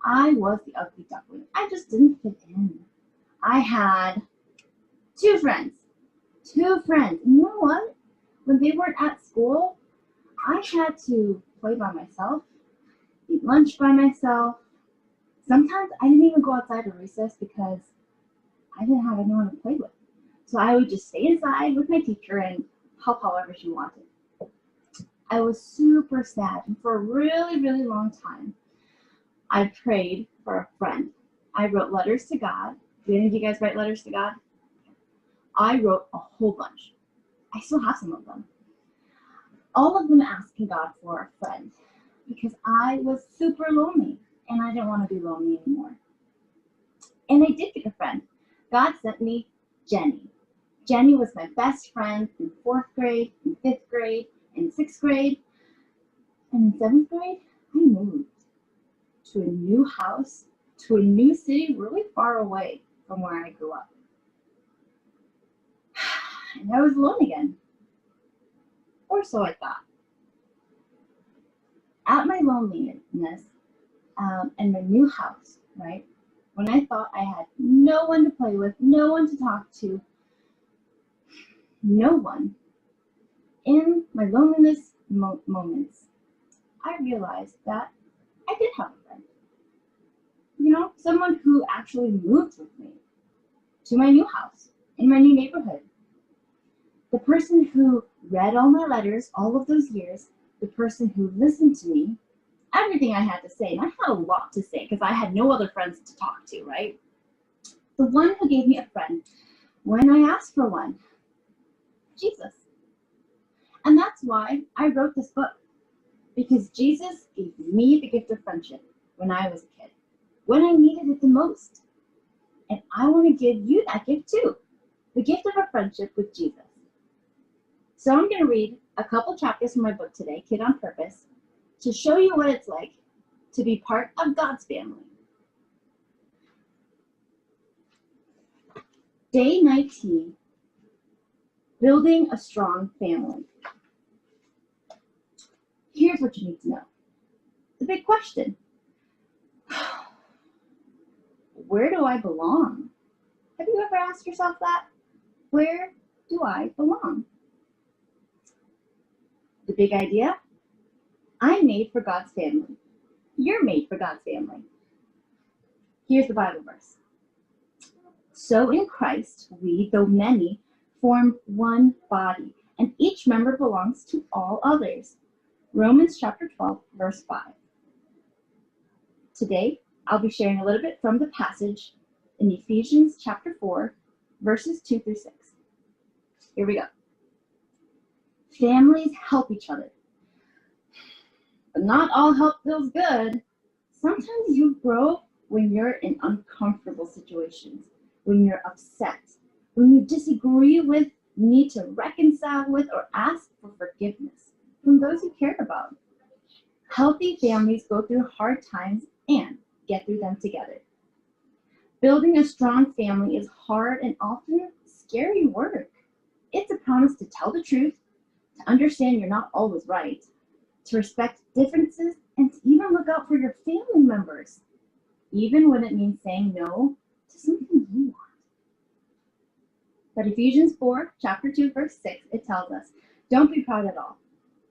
I was the ugly duckling. I just didn't fit in. I had two friends. And you know what? When they weren't at school, I had to play by myself, eat lunch by myself. Sometimes I didn't even go outside at recess because I didn't have anyone to play with. So I would just stay inside with my teacher and help however she wanted. I was super sad, and for a really, really long time, I prayed for a friend. I wrote letters to God. Do any of you guys write letters to God? I wrote a whole bunch. I still have some of them. All of them asking God for a friend because I was super lonely and I didn't want to be lonely anymore. And I did get a friend. God sent me Jenny. Jenny was my best friend in 4th grade, in 5th grade, in 6th grade, and in 7th grade, I moved to a new house, to a new city really far away from where I grew up. And I was alone again. Or so I thought. At my loneliness and my new house, right? When I thought I had no one to play with, no one to talk to, no one, in my loneliness moments, I realized that I did have a friend. You know, someone who actually moved with me to my new house, in my new neighborhood. The person who read all my letters all of those years, the person who listened to me, everything I had to say, and I had a lot to say because I had no other friends to talk to, right? The one who gave me a friend when I asked for one, Jesus. And that's why I wrote this book, because Jesus gave me the gift of friendship when I was a kid, when I needed it the most. And I want to give you that gift too, the gift of a friendship with Jesus. So I'm going to read a couple chapters from my book today, Kid on Purpose, to show you what it's like to be part of God's family. Day 19, building a strong family. Here's what you need to know. The big question. Where do I belong? Have you ever asked yourself that? Where do I belong? The big idea? I'm made for God's family. You're made for God's family. Here's the Bible verse. So in Christ, we, though many, form one body, and each member belongs to all others. Romans chapter 12, verse 5. Today, I'll be sharing a little bit from the passage in Ephesians chapter 4, verses 2 through 6. Here we go. Families help each other. But not all help feels good. Sometimes you grow when you're in uncomfortable situations, when you're upset, when you disagree with, need to reconcile with, or ask for forgiveness from those you care about. Healthy families go through hard times and get through them together. Building a strong family is hard and often scary work. It's a promise to tell the truth, to understand you're not always right, to respect differences, and to even look out for your family members, even when it means saying no to something you want. But Ephesians 4, chapter 2, verse 6, it tells us, don't be proud at all.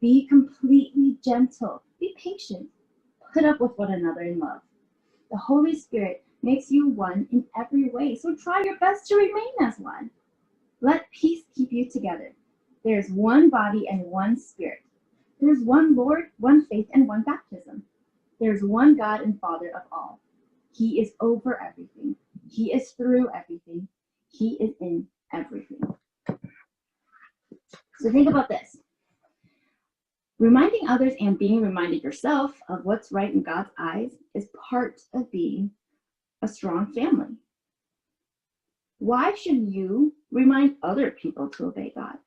Be completely gentle. Be patient. Put up with one another in love. The Holy Spirit makes you one in every way, so try your best to remain as one. Let peace keep you together. There is one body and one Spirit. There is one Lord, one faith, and one baptism. There is one God and Father of all. He is over everything. He is through everything. He is in everything. So think about this. Reminding others and being reminded yourself of what's right in God's eyes is part of being a strong family. Why should you remind other people to obey God?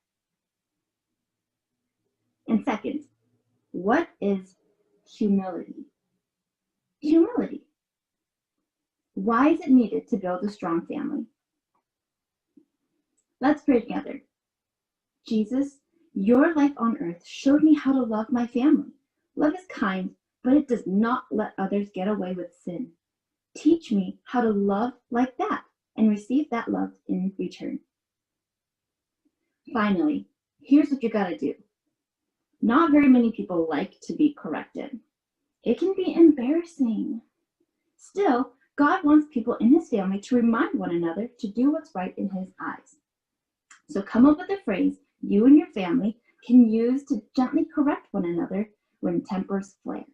And second, what is humility? Humility. Why is it needed to build a strong family? Let's pray together. Jesus, your life on earth showed me how to love my family. Love is kind, but it does not let others get away with sin. Teach me how to love like that and receive that love in return. Finally, here's what you gotta do. Not very many people like to be corrected. It can be embarrassing. Still, God wants people in his family to remind one another to do what's right in his eyes. So come up with a phrase you and your family can use to gently correct one another when tempers flare.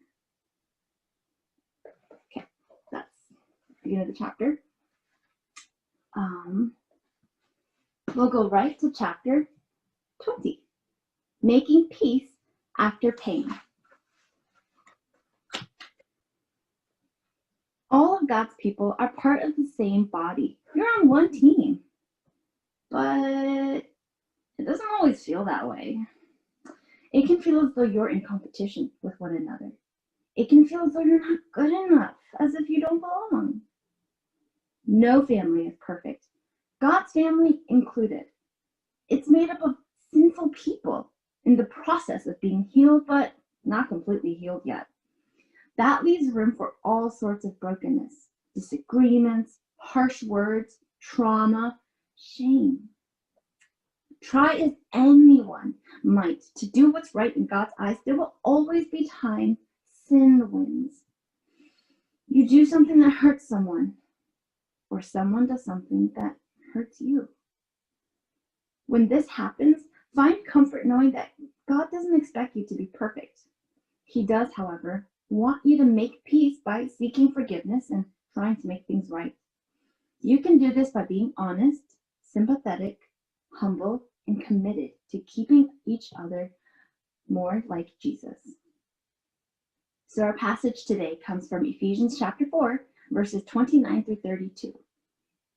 Okay, that's the beginning of the chapter. We'll go right to chapter 20, making peace after pain. All of God's people are part of the same body. You're on one team, but it doesn't always feel that way. It can feel as though you're in competition with one another. It can feel as though you're not good enough, as if you don't belong. No family is perfect, God's family included. It's made up of sinful people in the process of being healed, but not completely healed yet. That leaves room for all sorts of brokenness. disagreements, harsh words, trauma, shame. Try as anyone might to do what's right in God's eyes, there will always be time sin wins. You do something that hurts someone, or someone does something that hurts you. When this happens, find comfort knowing that God doesn't expect you to be perfect. He does, however, want you to make peace by seeking forgiveness and trying to make things right. You can do this by being honest, sympathetic, humble, and committed to keeping each other more like Jesus. So our passage today comes from Ephesians chapter 4, verses 29 through 32.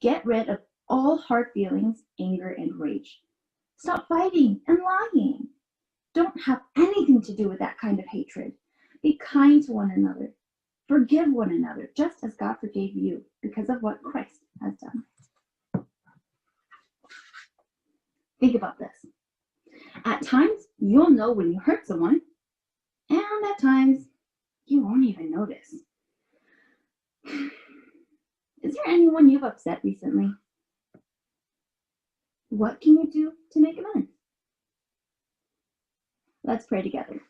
Get rid of all hard feelings, anger, and rage. Stop fighting and lying. Don't have anything to do with that kind of hatred. Be kind to one another. Forgive one another, just as God forgave you because of what Christ has done. Think about this. At times, you'll know when you hurt someone, and at times, you won't even notice. Is there anyone you've upset recently? What can you do to make amends? Let's pray together.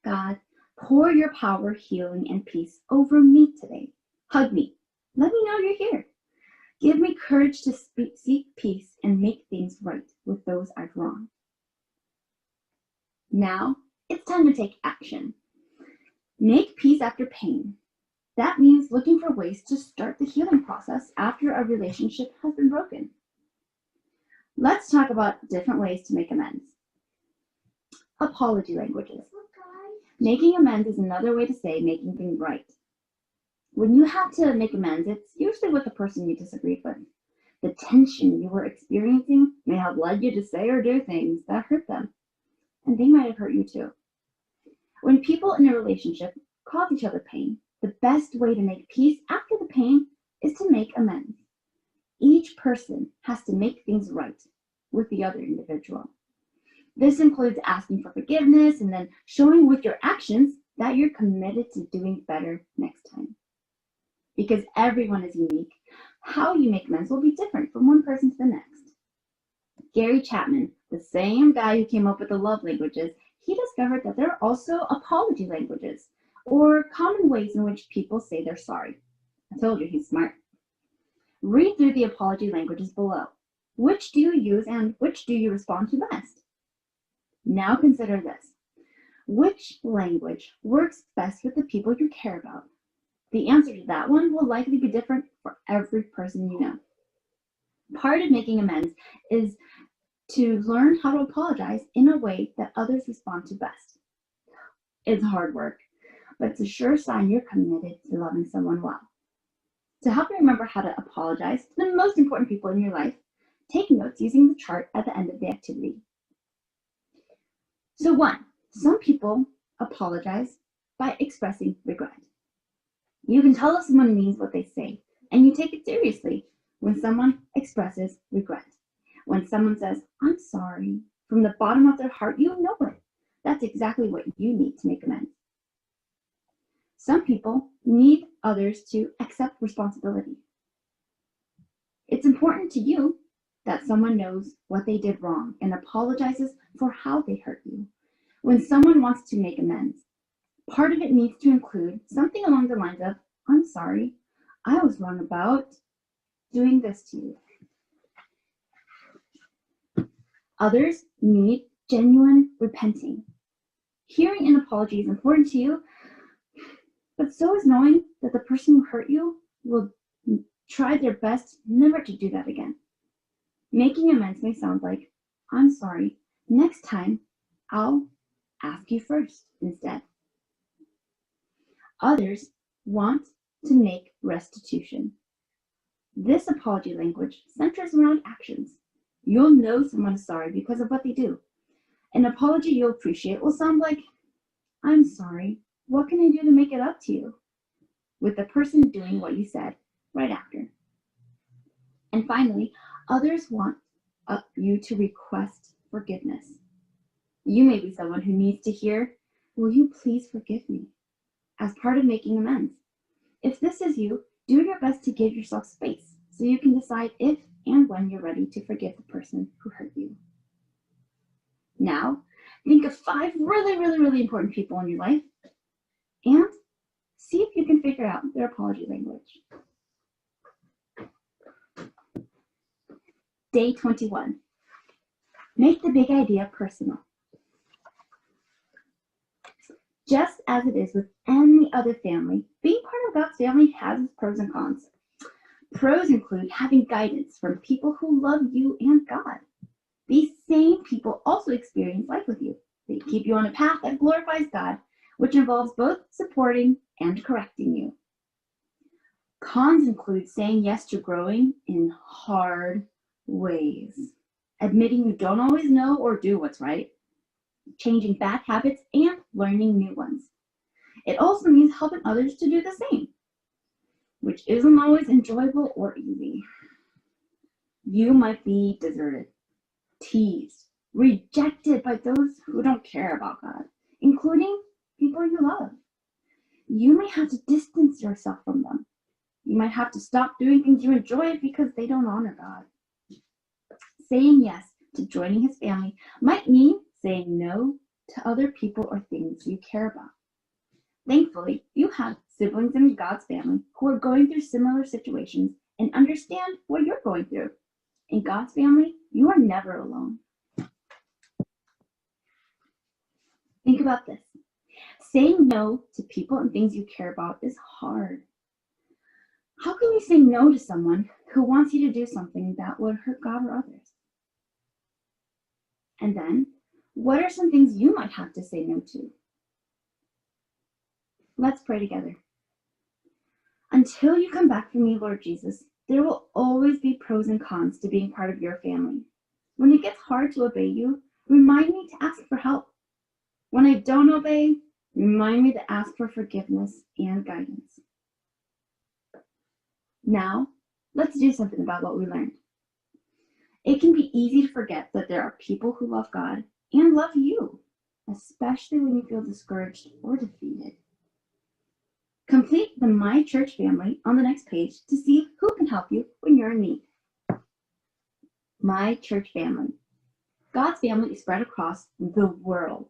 God, pour your power, healing, and peace over me today. Hug me. Let me know you're here. Give me courage to seek peace and make things right with those I've wronged. Now, it's time to take action. Make peace after pain. That means looking for ways to start the healing process after a relationship has been broken. Let's talk about different ways to make amends. Apology languages. Making amends is another way to say making things right. When you have to make amends, it's usually with the person you disagreed with. The tension you were experiencing may have led you to say or do things that hurt them, and they might have hurt you too. When people in a relationship cause each other pain, the best way to make peace after the pain is to make amends. Each person has to make things right with the other individual. This includes asking for forgiveness and then showing with your actions that you're committed to doing better next time. Because everyone is unique, how you make amends will be different from one person to the next. Gary Chapman, the same guy who came up with the love languages, he discovered that there are also apology languages, or common ways in which people say they're sorry. I told you he's smart. Read through the apology languages below. Which do you use and which do you respond to best? Now consider this. Which language works best with the people you care about? The answer to that one will likely be different for every person you know. Part of making amends is to learn how to apologize in a way that others respond to best. It's hard work, but it's a sure sign you're committed to loving someone well. To help you remember how to apologize to the most important people in your life, take notes using the chart at the end of the activity. So 1, some people apologize by expressing regret. You can tell if someone means what they say, and you take it seriously when someone expresses regret. When someone says, "I'm sorry," from the bottom of their heart, you know it. That's exactly what you need to make amends. Some people need others to accept responsibility. It's important to you that someone knows what they did wrong and apologizes for how they hurt you. When someone wants to make amends, part of it needs to include something along the lines of, "I'm sorry, I was wrong about doing this to you." Others need genuine repenting. Hearing an apology is important to you, but so is knowing that the person who hurt you will try their best never to do that again. Making amends may sound like, "I'm sorry, next time I'll ask you first instead." Others want to make restitution. This apology language centers around actions. You'll know someone is sorry because of what they do. An apology you'll appreciate will sound like, "I'm sorry, what can I do to make it up to you?" with the person doing what you said right after. And finally, others want you to request forgiveness. You may be someone who needs to hear, "Will you please forgive me?" as part of making amends. If this is you, Do your best to give yourself space so you can decide if and when you're ready to forgive the person who hurt you. Now, think of 5 really important people in your life and see if you can figure out their apology language. Day 21. Make the big idea personal. Just as it is with any other family, being part of God's family has its pros and cons. Pros include having guidance from people who love you and God. These same people also experience life with you. They keep you on a path that glorifies God, which involves both supporting and correcting you. Cons include saying yes to growing in hard ways, admitting you don't always know or do what's right, changing bad habits, and learning new ones. It also means helping others to do the same, which isn't always enjoyable or easy. You might be deserted, teased, rejected by those who don't care about God, including people you love. You may have to distance yourself from them. You might have to stop doing things you enjoy because they don't honor God. Saying yes to joining his family might mean saying no to other people or things you care about. Thankfully, you have siblings in God's family who are going through similar situations and understand what you're going through. In God's family, you are never alone. Think about this. Saying no to people and things you care about is hard. How can you say no to someone who wants you to do something that would hurt God or others? And then, what are some things you might have to say no to? Let's pray together. Until you come back for me, Lord Jesus, there will always be pros and cons to being part of your family. When it gets hard to obey you, remind me to ask for help. When I don't obey, remind me to ask for forgiveness and guidance. Now, let's do something about what we learned. It can be easy to forget that there are people who love God and love you, especially when you feel discouraged or defeated. Complete the My Church family on the next page to see who can help you when you're in need. My Church family. God's family is spread across the world.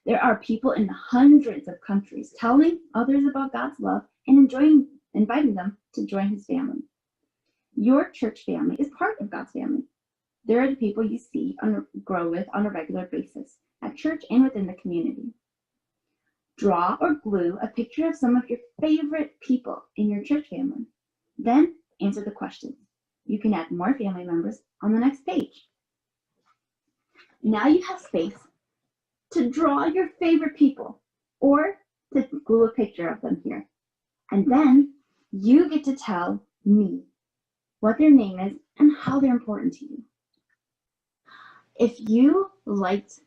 There are people in hundreds of countries telling others about God's love and inviting them to join his family. Your church family is part of God's family. There are the people you see grow with on a regular basis at church and within the community. Draw or glue a picture of some of your favorite people in your church family. Then answer the questions. You can add more family members on the next page. Now you have space to draw your favorite people or to glue a picture of them here. And then you get to tell me what their name is and how they're important to you. If you liked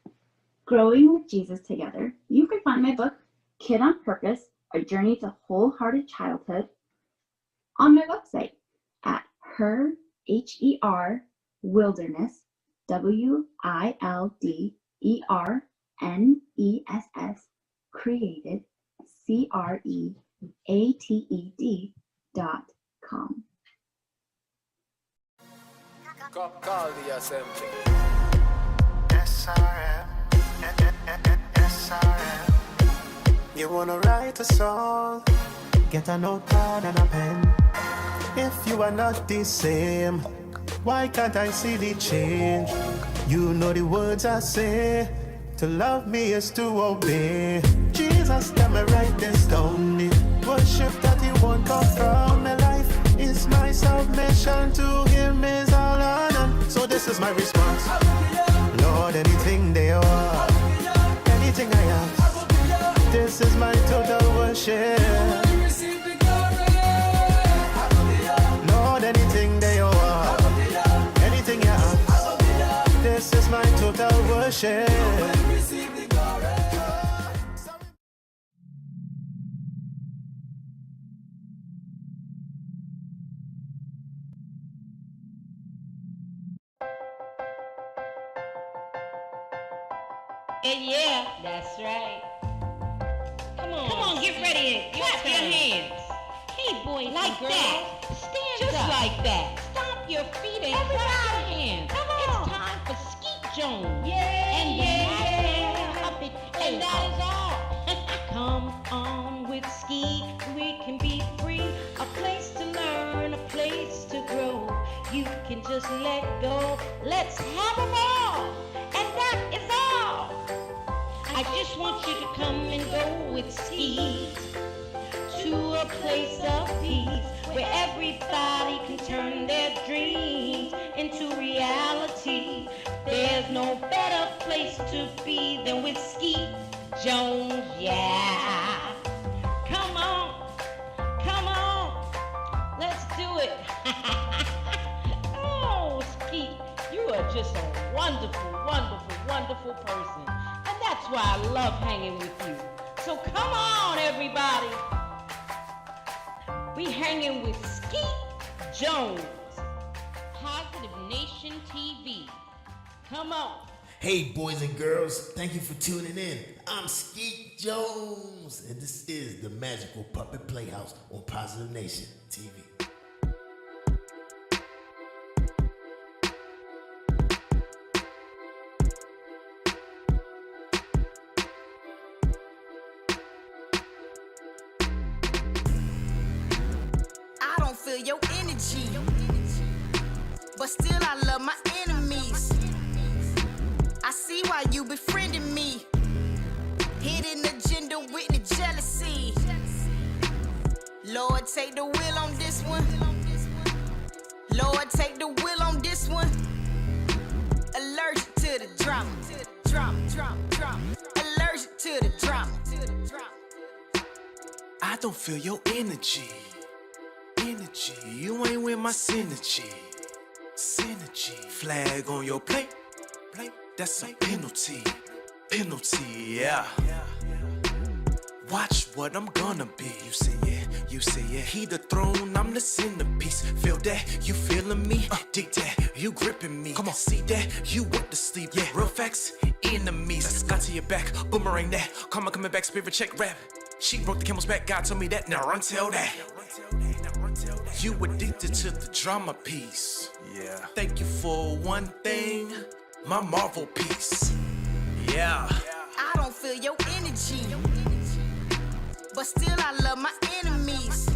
Growing with Jesus Together, you can find my book, Kid on Purpose, A Journey to Wholehearted Childhood, on my website at Wilderness, WILDERNESS, created, CREATED.com. Call the assembly. SRM, SRM. You wanna write a song? Get a notepad and a pen. If you are not the same, why can't I see the change? You know the words I say. To love me is to obey. Jesus, tell me write this down. Worship that he won't come from my life. Is my submission to him is all honor. So this is my response. Lord, anything they are, anything I ask, this is my total worship. Lord, anything they are, anything you ask, this is my total worship. Yeah, that's right. Come on, get ready. Clap your hands. Hey, boys like and girls. That. Stand just up. Like that. Stomp your feet and clap your hands. Come on. It's time for Skeet Jones. Yeah. And the puppet. And that is all. Come on with Skeet. We can be free. A place to learn, a place to grow. You can just let go. Let's have a ball. And that is all. I just want you to come and go with Skeet to a place of peace where everybody can turn their dreams into reality. There's no better place to be than with Skeet Jones, yeah. Come on, let's do it. Oh, Skeet, you are just a wonderful, wonderful, wonderful person. And that's why I love hanging with you. So come on, everybody. We hanging with Skeet Jones, Positive Nation TV. Come on. Hey, boys and girls, thank you for tuning in. I'm Skeet Jones, and this is the Magical Puppet Playhouse on Positive Nation TV. I don't feel your energy, but still I love my enemies. I see why you befriending me. Hidden agenda with the jealousy. Lord, take the wheel on this one. Lord, take the wheel on this one. Allergic to the drama. Allergic to the drama. I don't feel your energy. You ain't with my synergy. Flag on your plate. That's a penalty. Yeah. Watch what I'm gonna be. You say yeah. He the throne, I'm the centerpiece. Feel that, you feeling me? Dig that, you gripping me. Come on, see that, you want to sleep. Yeah, real facts, enemies. Got to your back, boomerang that. Karma coming back, spirit check rap. She broke the camel's back, God told me that. Now run tell that. You addicted to the drama piece. Yeah. Thank you for one thing, my Marvel piece. Yeah. I don't feel your energy, but still I love my enemies.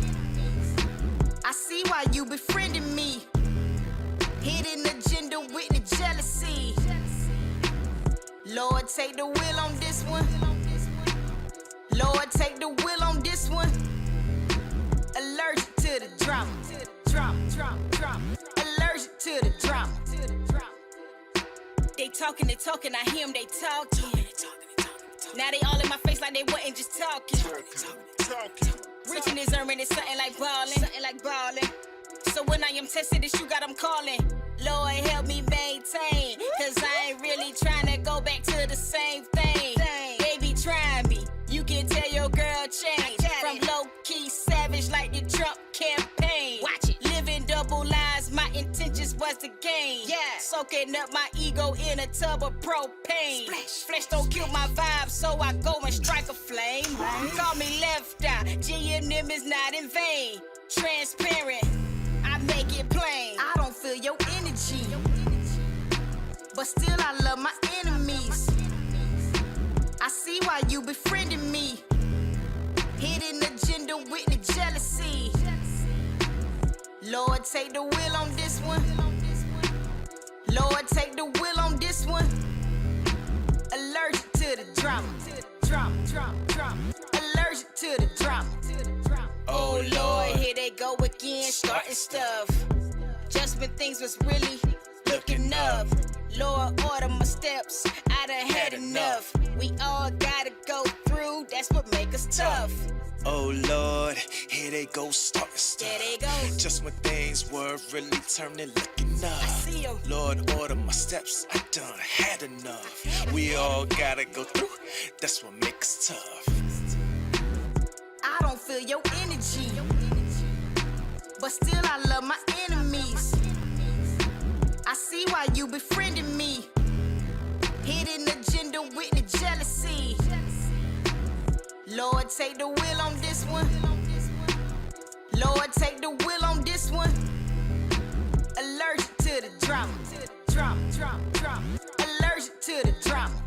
I see why you befriending me. Hidden agenda with the jealousy. Lord, take the wheel on this one. Lord, take the wheel on this one. Allergic to the drama. Allergic to the drama. They talking, I hear them, they talking. Now they all in my face like they wasn't just talking. Rich in his earning is something like ballin'. So when I am tested, this you got them calling. Lord, help me maintain, cause I ain't really trying to go back to the same thing. Baby, try me. You can tell your girl change. From low-key savage like the Trump campaign. Watch it. Living double lives, my intentions was to gain. Yeah. Soaking up my ego in a tub of propane. Flesh don't kill my vibe, so I go and strike a flame. Call me left eye, G&M is not in vain. Transparent, I make it plain. I don't feel your energy, but still I love my enemies. I see why you befriending me. Hidden agenda with the jealousy. Lord, take the wheel on this one. Lord, take the wheel on this one. Allergic to the drama. Allergic to the drama. Oh Lord, here they go again, starting stuff. Just when things was really looking up. Lord, order my steps, I done had enough. We all gotta go through, that's what make us tough. Oh Lord, here they go starting stuff. There they go. Just when things were really turning, looking up. I see 'em. Lord, order my steps, I done had enough. We all gotta go through, that's what makes us tough. I don't feel your energy, but still I love my enemies. I see why you befriending me. Hidden agenda with the jealousy. Lord, take the wheel on this one. Lord, take the wheel on this one. Allergic to the drama. Allergic to the drama.